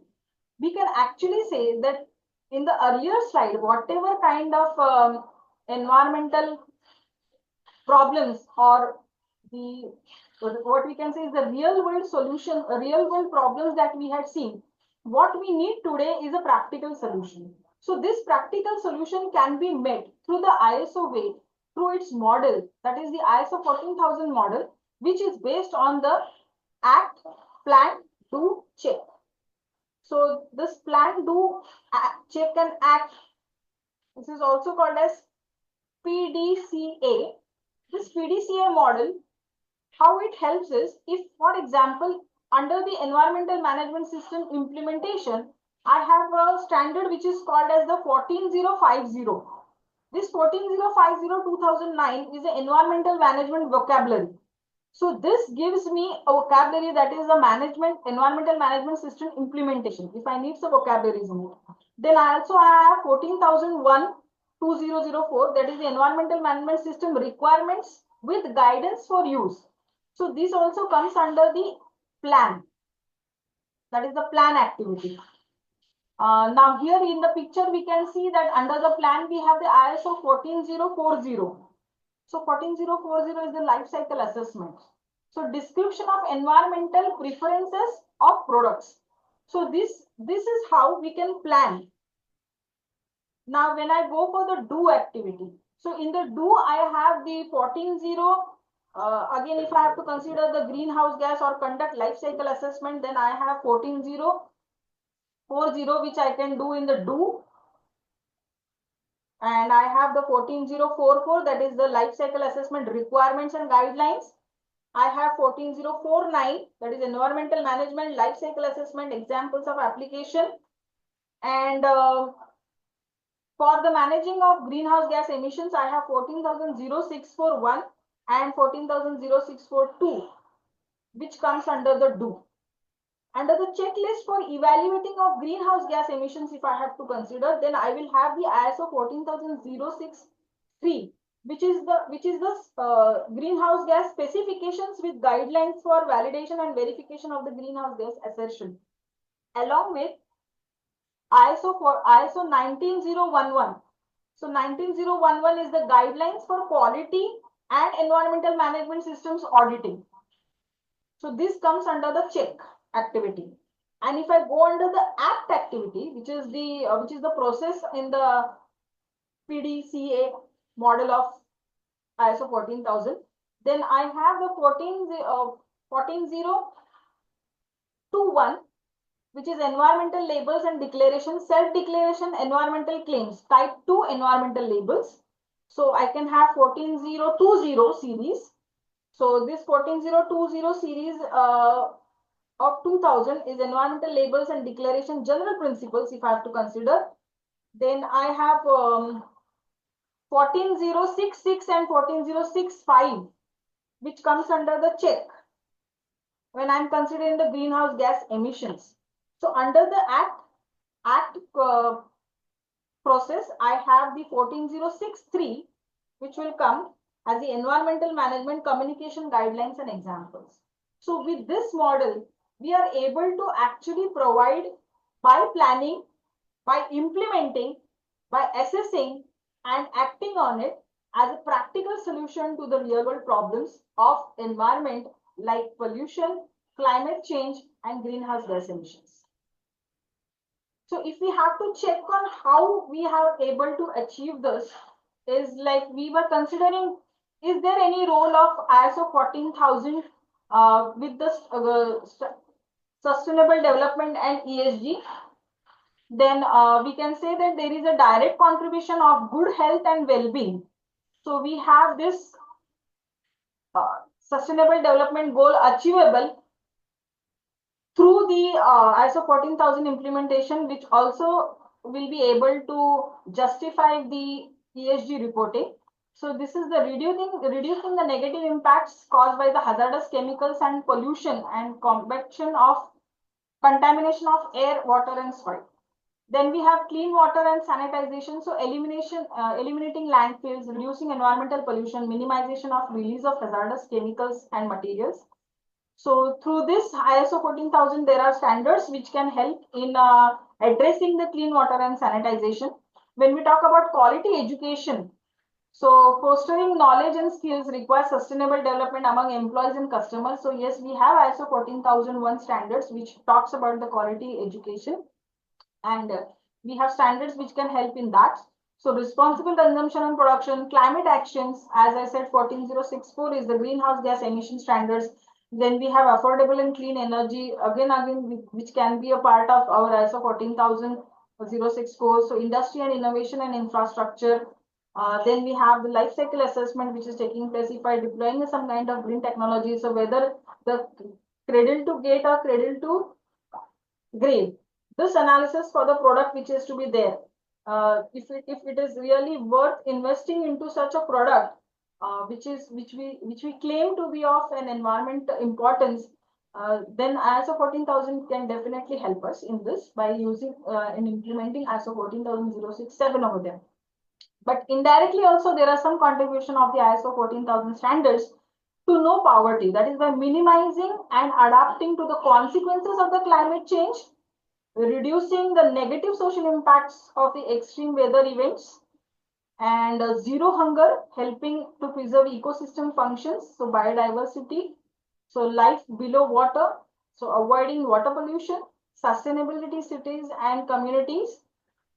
we can actually say that in the earlier slide, whatever kind of environmental problems or the what we can say is the real world solution, real world problems that we had seen. What we need today is a practical solution. So this practical solution can be met through the ISO way, through its model, that is the ISO 14000 model, which is based on the act, plan, do, check. So this plan, do, check and act, this is also called as PDCA. This PDCA model, how it helps is, if for example, under the environmental management system implementation, I have a standard which is called as the 14050. This 14050 2009 is the environmental management vocabulary. So this gives me a vocabulary that is the environmental management system implementation. If I need some vocabularies in it. Then I also have 14001 2004, that is the environmental management system requirements with guidance for use. So this also comes under the plan. That is the plan activity. Now here in the picture we can see that under the plan we have the ISO 14040. So 14040 is the life cycle assessment. So description of environmental preferences of products. So this is how we can plan. Now when I go for the do activity, so in the do I have the 140. Again, if I have to consider the greenhouse gas or conduct life cycle assessment, then I have 14040, which I can do in the do. And I have the 14044, that is the life cycle assessment requirements and guidelines. I have 14049, that is environmental management life cycle assessment examples of application. And For the managing of greenhouse gas emissions, I have 14,0641 and 14,0642, which comes under the do. Under the checklist for evaluating of greenhouse gas emissions, if I have to consider, then I will have the ISO 14063, which is the greenhouse gas specifications with guidelines for validation and verification of the greenhouse gas assertion, along with ISO 19011. So 19011 is the guidelines for quality and environmental management systems auditing. So this comes under the check activity. And if I go under the act activity, which is the process in the PDCA model of ISO 14000, then I have the 14021, which is environmental labels and declaration, self-declaration environmental claims, type 2 environmental labels. So I can have 14020 series. So this 14020 series of 2000 is environmental labels and declaration general principles, if I have to consider. Then I have 14066 and 14065, which comes under the check when I'm considering the greenhouse gas emissions. So under the act process, I have the 14063, which will come as the environmental management communication guidelines and examples. So with this model, we are able to actually provide, by planning, by implementing, by assessing and acting on it, as a practical solution to the real world problems of environment like pollution, climate change and greenhouse gas emissions. So if we have to check on how we are able to achieve this, is like we were considering, is there any role of ISO 14000 with the sustainable development and ESG? Then we can say that there is a direct contribution of good health and well-being. So we have this sustainable development goal achievable through the ISO 14000 implementation, which also will be able to justify the ESG reporting. So this is the reducing the negative impacts caused by the hazardous chemicals and pollution and contamination of air, water and soil. Then we have clean water and sanitization. So eliminating landfills, reducing environmental pollution, minimization of release of hazardous chemicals and materials. So through this ISO 14000, there are standards which can help in addressing the clean water and sanitization. When we talk about quality education, so fostering knowledge and skills requires sustainable development among employees and customers. So yes, we have ISO 14001 standards which talks about the quality education, and we have standards which can help in that. So responsible consumption and production, climate actions, as I said, 14064 is the greenhouse gas emission standards. Then we have affordable and clean energy, again, which can be a part of our ISO 14064. So industry and innovation and infrastructure. Then we have the life cycle assessment, which is taking place if I deploying some kind of green technology. So whether the cradle to gate or cradle to grave, this analysis for the product which is to be there. If it is really worth investing into such a product, which we claim to be of an environment importance, then ISO 14000 can definitely help us in this by using in implementing ISO 14067 over there. But indirectly also there are some contribution of the ISO 14000 standards to no poverty. That is by minimizing and adapting to the consequences of the climate change, reducing the negative social impacts of the extreme weather events, and zero hunger, helping to preserve ecosystem functions, so biodiversity, so life below water, so avoiding water pollution, sustainability cities and communities,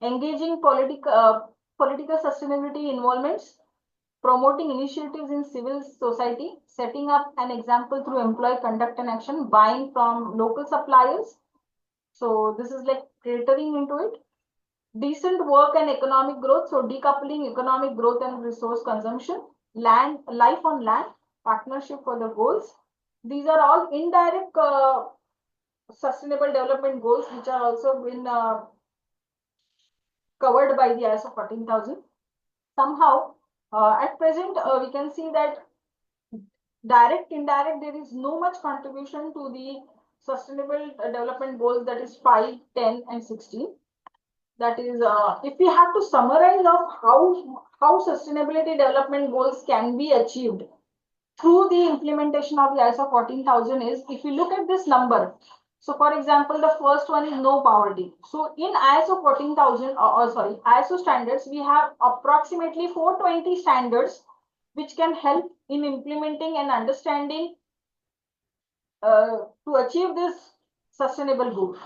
engaging political sustainability involvements, promoting initiatives in civil society, setting up an example through employee conduct and action, buying from local suppliers. So this is like catering into it. Decent work and economic growth. So decoupling economic growth and resource consumption, life on land, partnership for the goals. These are all indirect sustainable development goals, which are also been covered by the ISO 14,000. Somehow, at present, we can see that direct, indirect, there is no much contribution to the sustainable development goals, that is 5, 10, and 16. That is, if we have to summarize of how sustainability development goals can be achieved through the implementation of the ISO 14,000 is, if you look at this number, so for example, the first one is no poverty. So in ISO 14,000, or sorry, ISO standards, we have approximately 420 standards which can help in implementing and understanding to achieve this sustainable goal.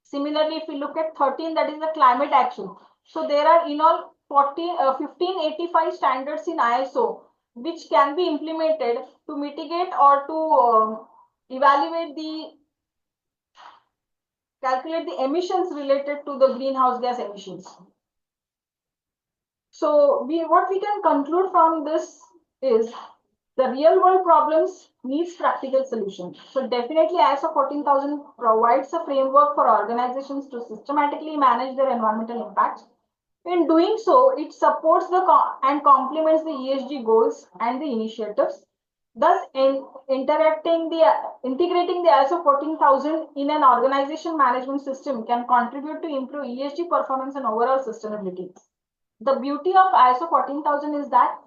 Similarly, if we look at 13, that is the climate action. So there are in all 1585 standards in ISO which can be implemented to mitigate or to evaluate calculate the emissions related to the greenhouse gas emissions. So what we can conclude from this is the real world problems needs practical solutions. So definitely ISO 14,000 provides a framework for organizations to systematically manage their environmental impacts. In doing so, it supports and complements the ESG goals and the initiatives. Thus, integrating the ISO 14,000 in an organization management system can contribute to improve ESG performance and overall sustainability. The beauty of ISO 14,000 is that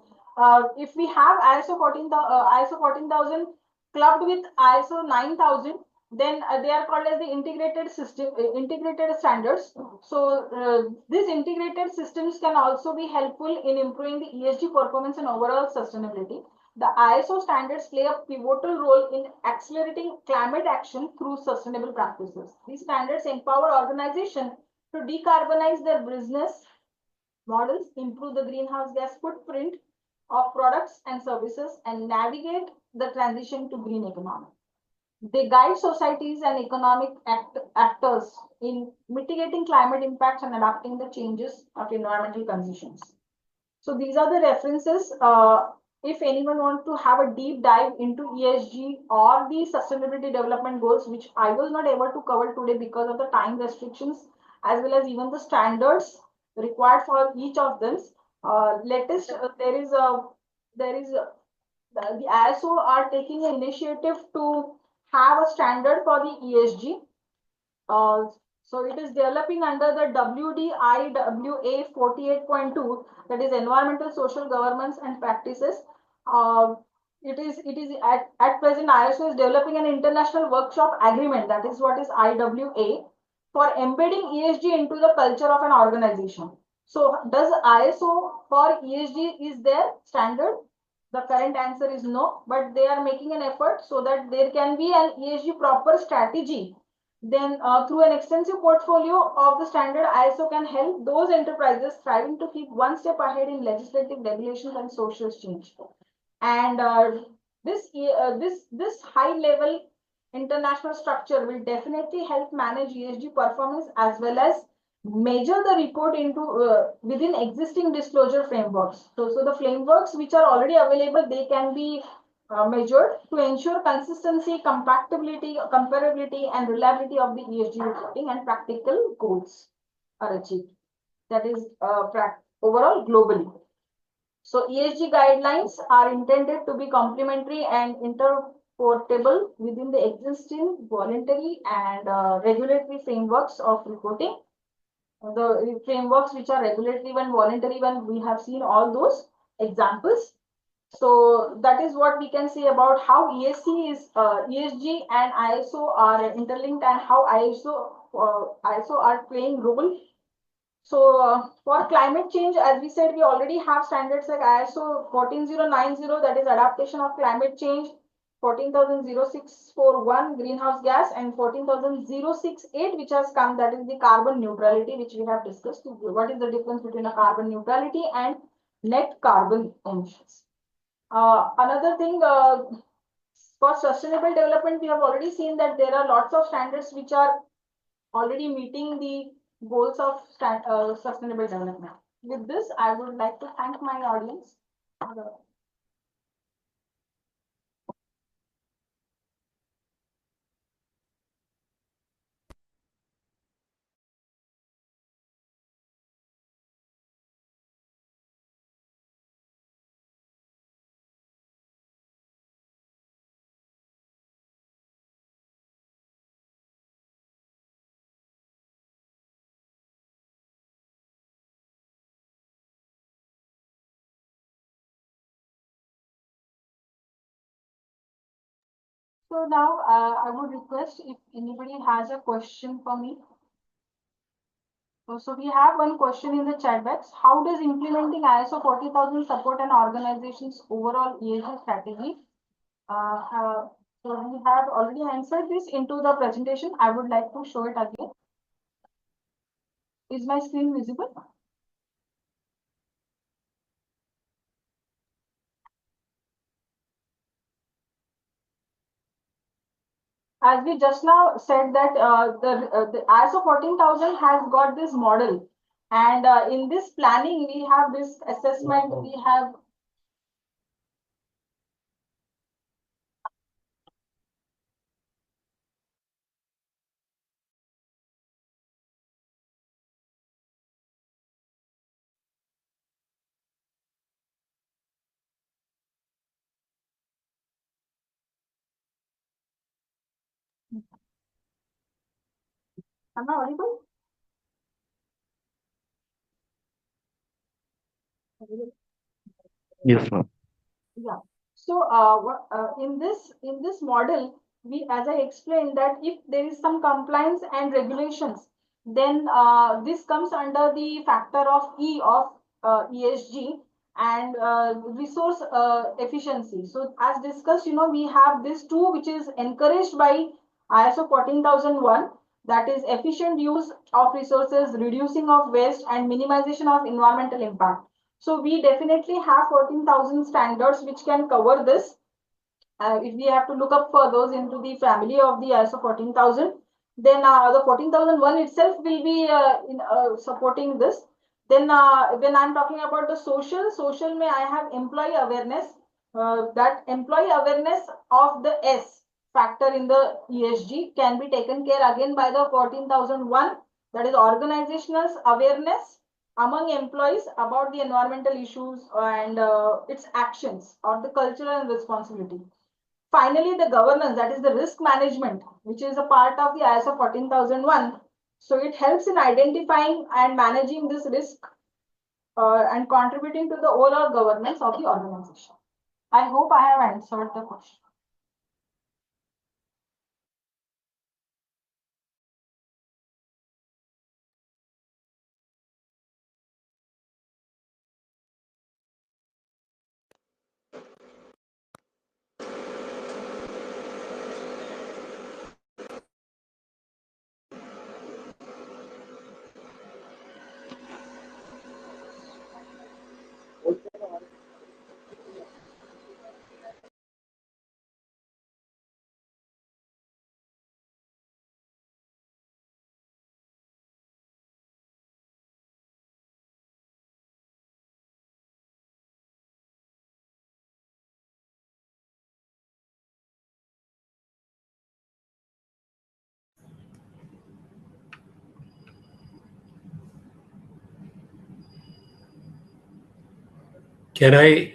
if we have ISO 14,000 clubbed with ISO 9,000, then they are called as the integrated system, integrated standards. So these integrated systems can also be helpful in improving the ESG performance and overall sustainability. The ISO standards play a pivotal role in accelerating climate action through sustainable practices. These standards empower organizations to decarbonize their business models, improve the greenhouse gas footprint of products and services, and navigate the transition to green economy. They guide societies and economic actors in mitigating climate impacts and adapting the changes of environmental conditions. So these are the references. If anyone wants to have a deep dive into ESG or the sustainability development goals, which I was not able to cover today because of the time restrictions, as well as even the standards required for each of them. Latest, the ISO are taking an initiative to have a standard for the ESG. So it is developing under the WDIWA 48.2, that is environmental social governance and practices. It is at present ISO is developing an international workshop agreement, that is what is IWA, for embedding ESG into the culture of an organization. So does ISO for ESG is their standard? The current answer is no, but they are making an effort so that there can be an ESG proper strategy. Then through an extensive portfolio of the standard, ISO can help those enterprises striving to keep one step ahead in legislative regulations and social change. And this high level international structure will definitely help manage ESG performance as well as measure the report into within existing disclosure frameworks. So the frameworks which are already available, they can be measured to ensure consistency, compatibility, comparability, and reliability of the ESG reporting, and practical goals are achieved. That is overall globally. So ESG guidelines are intended to be complementary and interportable within the existing voluntary and regulatory frameworks of reporting. The frameworks which are regulatory and voluntary one, we have seen all those examples. So that is what we can say about how ESG and ISO are interlinked, and how ISO are playing role. So for climate change, as we said, we already have standards like ISO 14090, that is adaptation of climate change, 14,0641 greenhouse gas, and 14,068 which has come, that is the carbon neutrality, which we have discussed. What is the difference between a carbon neutrality and net carbon emissions? Another thing, for sustainable development, we have already seen that there are lots of standards which are already meeting the goals of sustainable development. With this, I would like to thank my audience. So now I would request if anybody has a question for me. So we have one question in the chat box. How does implementing ISO 40000 support an organization's overall ESG strategy? So we have already answered this into the presentation. I would like to show it again. Is my screen visible? As we just now said that the ISO 14000 has got this model, and in this planning we have this assessment, we have am I audible? Yes, ma'am. Yeah. So in this model, we, as I explained, that if there is some compliance and regulations, then this comes under the factor of E of ESG and resource efficiency. So as discussed, we have this two which is encouraged by ISO 14001, that is efficient use of resources, reducing of waste, and minimization of environmental impact. So we definitely have 14,000 standards which can cover this. If we have to look up for those into the family of the ISO 14,000, then the 14,001 itself will be supporting this. Then when I'm talking about the social may I have employee awareness. That employee awareness of the S factor in the ESG can be taken care again by the 14,001. That is organizational awareness among employees about the environmental issues and its actions or the cultural and responsibility. Finally, the governance, that is the risk management, which is a part of the ISO 14001. So it helps in identifying and managing this risk and contributing to the overall governance of the organization. I hope I have answered the question. Can I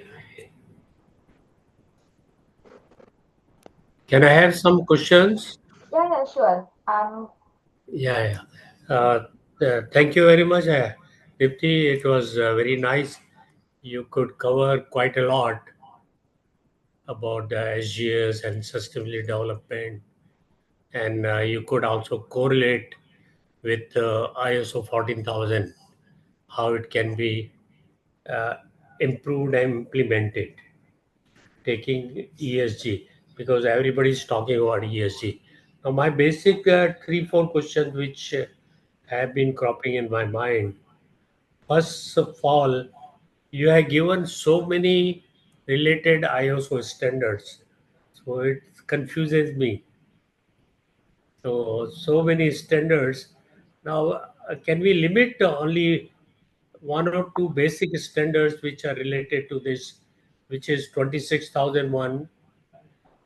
have some questions? Yeah, sure. Yeah, yeah. Thank you very much, Dipti. It was very nice. You could cover quite a lot about the SGS and sustainability development, and you could also correlate with ISO 14,000, how it can be uh, improved and implemented, taking ESG, because everybody is talking about ESG. Now, my basic three, four questions which have been cropping in my mind. First of all, you have given so many related ISO standards, so it confuses me. So many standards. Now, can we limit only one or two basic standards which are related to this, which is 26,001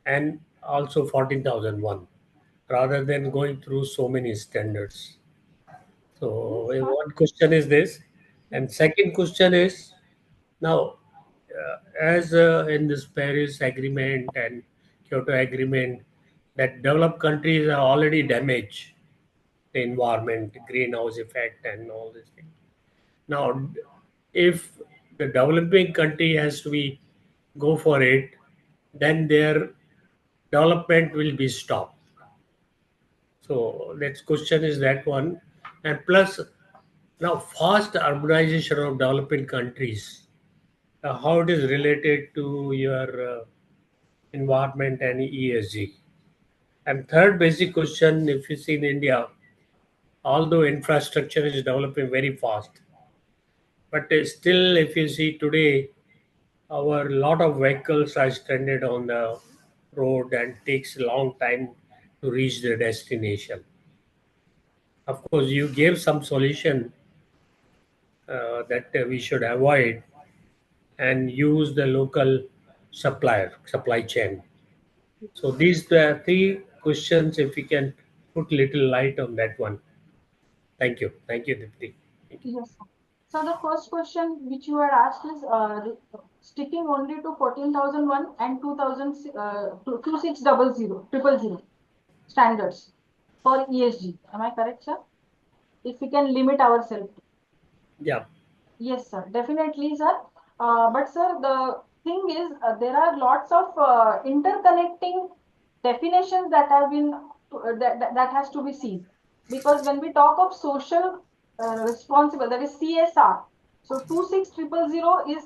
and also 14,001, rather than going through so many standards? So Yes, one question is this, and second question is now, as in this Paris Agreement and Kyoto Agreement, that developed countries are already damaged the environment, greenhouse effect, and all these things. Now, if the developing country has to be go for it, then their development will be stopped. So next question is that one. And plus, now fast urbanization of developing countries, how it is related to your environment and ESG. And third basic question, if you see in India, although infrastructure is developing very fast, but still, if you see today, our lot of vehicles are stranded on the road and takes a long time to reach their destination. Of course, you gave some solution that we should avoid and use the local supply chain. So these the three questions. If we can put little light on that one. Thank you, Dipti. Thank you. Yes, sir. So the first question which you had asked is sticking only to 14,001 and 2000 2600 standards for ESG. Am I correct, sir? If we can limit ourselves. Yeah, Yes, sir. Definitely, sir. But sir, the thing is, there are lots of interconnecting definitions that have been that has to be seen. Because when we talk of social responsible, that is CSR. So 26000 is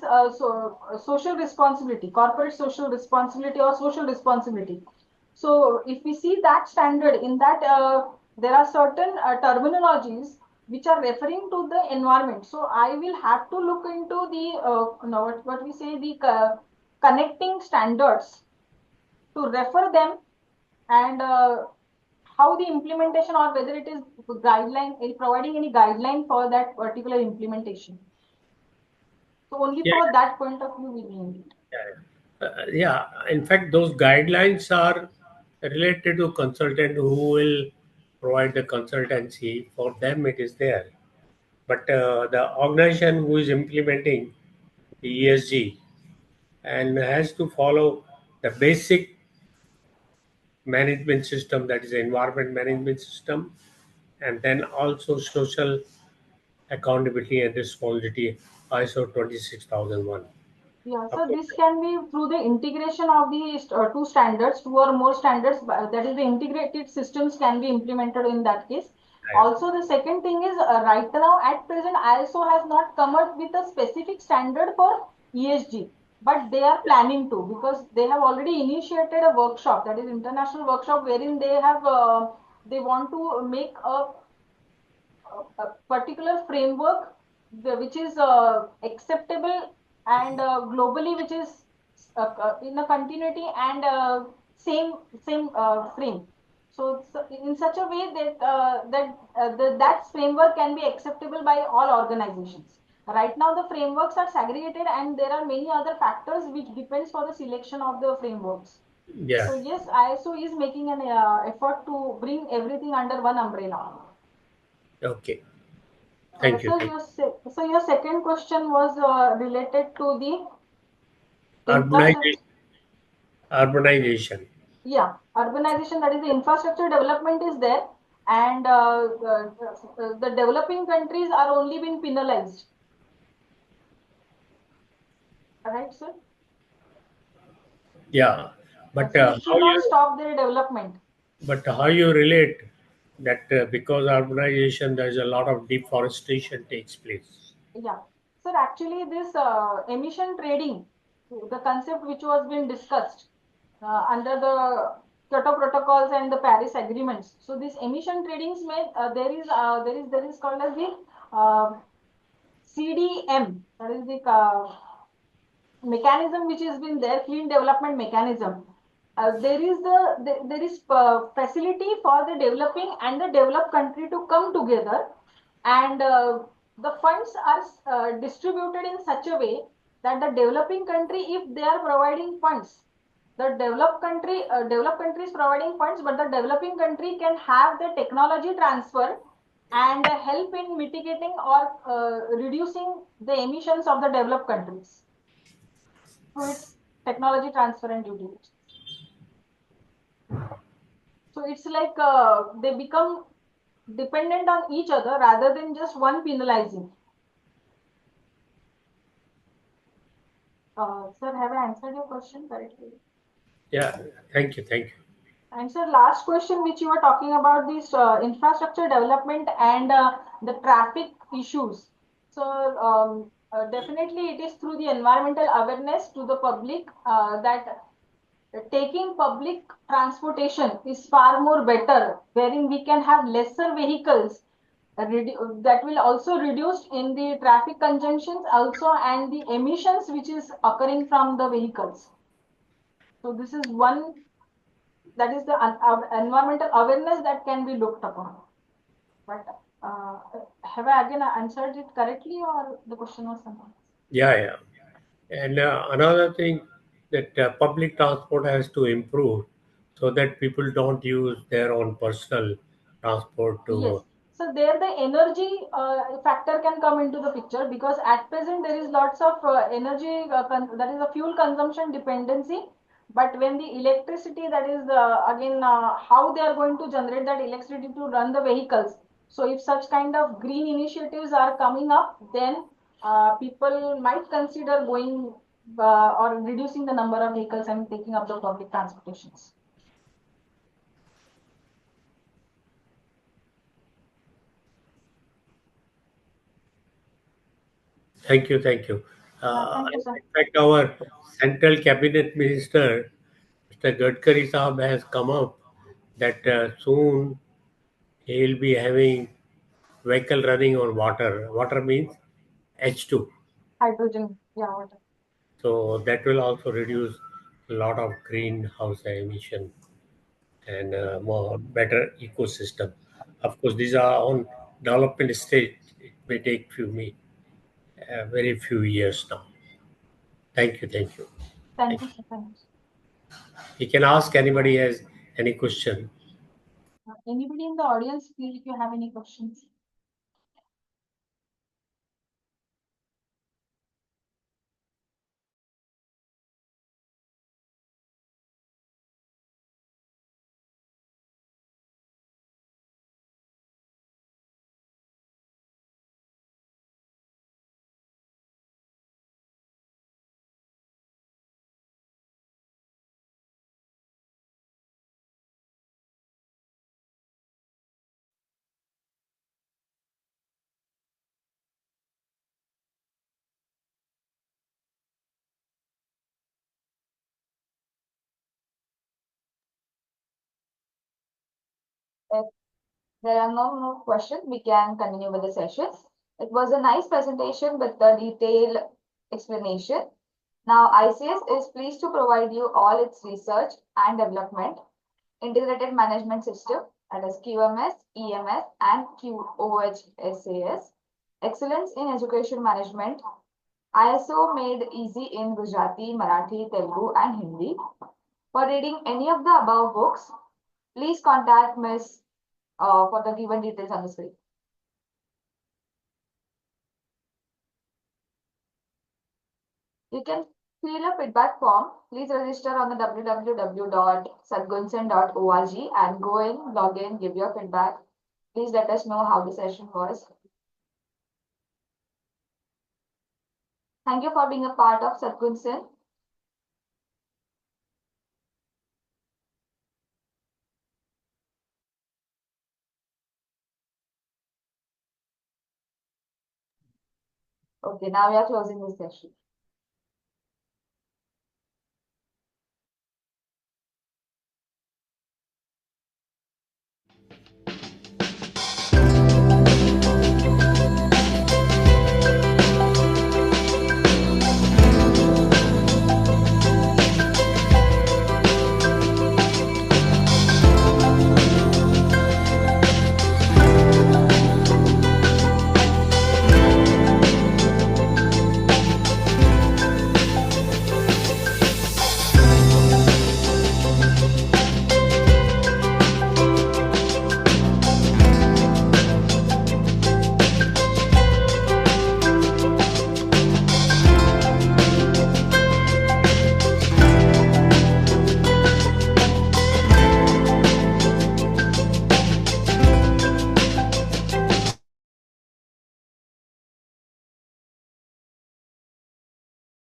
social responsibility, corporate social responsibility or social responsibility. So if we see that standard in that, there are certain terminologies which are referring to the environment. So I will have to look into the what we say the connecting standards to refer them and how the implementation or whether it is guideline providing any guideline for that particular implementation. So only yeah, for that point of view we need it. yeah. In fact, those guidelines are related to consultant who will provide the consultancy. For them, it is there. But the organization who is implementing the ESG and has to follow the basic management system, that is the environment management system, and then also social accountability and responsibility, ISO 26001. Yeah, Of so course, this can be through the integration of the two standards, two or more standards, that is the integrated systems can be implemented in that case. Also, the second thing is right now at present ISO has not come up with a specific standard for ESG, but they are planning to because they have already initiated a workshop, that is international workshop, wherein they want to make a particular framework which is acceptable and globally which is in a continuity and same frame. So in such a way that framework can be acceptable by all organizations. Right now the frameworks are segregated and there are many other factors which depends for the selection of the frameworks. yeah. So yes, ISO is making an effort to bring everything under one umbrella. Okay. Thank you. Thank So your second question was related to the you. infrastructure. Urbanization. Yeah, urbanization. That is the infrastructure development is there, and the developing countries are only being penalized. Right, sir? Yeah. But So it should not stop their development. how you relate that because urbanization there's a lot of deforestation takes place. Yeah. Sir, actually, this emission trading, the concept which was being discussed under the Kyoto protocols and the Paris agreements. So this emission tradings made there is called as the CDM, that is the mechanism which has been there, clean development mechanism. There is facility for the developing and the developed country to come together, and the funds are distributed in such a way that the developing country, if they are providing funds, the developed country is providing funds, but the developing country can have the technology transfer and help in mitigating or reducing the emissions of the developed countries through its technology transfer and due diligence. So it's like they become dependent on each other rather than just one penalizing. Sir, have I answered your question correctly? Yeah, thank you, thank you. And so last question, which you were talking about this infrastructure development and the traffic issues. So definitely it is through the environmental awareness to the public that taking public transportation is far more better, wherein we can have lesser vehicles that will also reduce in the traffic conjunctions also and the emissions which is occurring from the vehicles. So this is one, that is the environmental awareness that can be looked upon. But have I again answered it correctly or the question was something? Yeah, yeah. And another thing that public transport has to improve so that people don't use their own personal transport Yes. to. So there the energy factor can come into the picture, because at present there is lots of energy that is a fuel consumption dependency. But when the electricity, that is again how they are going to generate that electricity to run the vehicles. So if such kind of green initiatives are coming up, then people might consider going or reducing the number of vehicles and taking up the public transportations. Thank you, thank you. Thank you, sir. In fact, our central cabinet minister, Mr. Gadkari Saab, has come up that soon he'll be having vehicle running on water. Water means H2. Hydrogen, yeah, water. So that will also reduce a lot of greenhouse emission and more better ecosystem. Of course, these are on development stage. It may take very few years now. Thank you, thank you. Thank Thank you, you. sir. Thank you. You can ask anybody has any question. Anybody in the audience, please, if you have any questions. If there are no more questions, we can continue with the sessions. It was a nice presentation with the detailed explanation. Now, ICS is pleased to provide you all its research and development integrated management system, that is QMS, EMS, and QoHSAS. Excellence in education management. ISO made easy in Gujarati, Marathi, Telugu, and Hindi. For reading any of the above books, please contact Ms. For the given details on the screen. You can fill a feedback form. Please register on the www.sadgunsen.org and go in, log in, give your feedback. Please let us know how the session was. Thank you for being a part of Sadgunsen. Okay, now we are closing this session.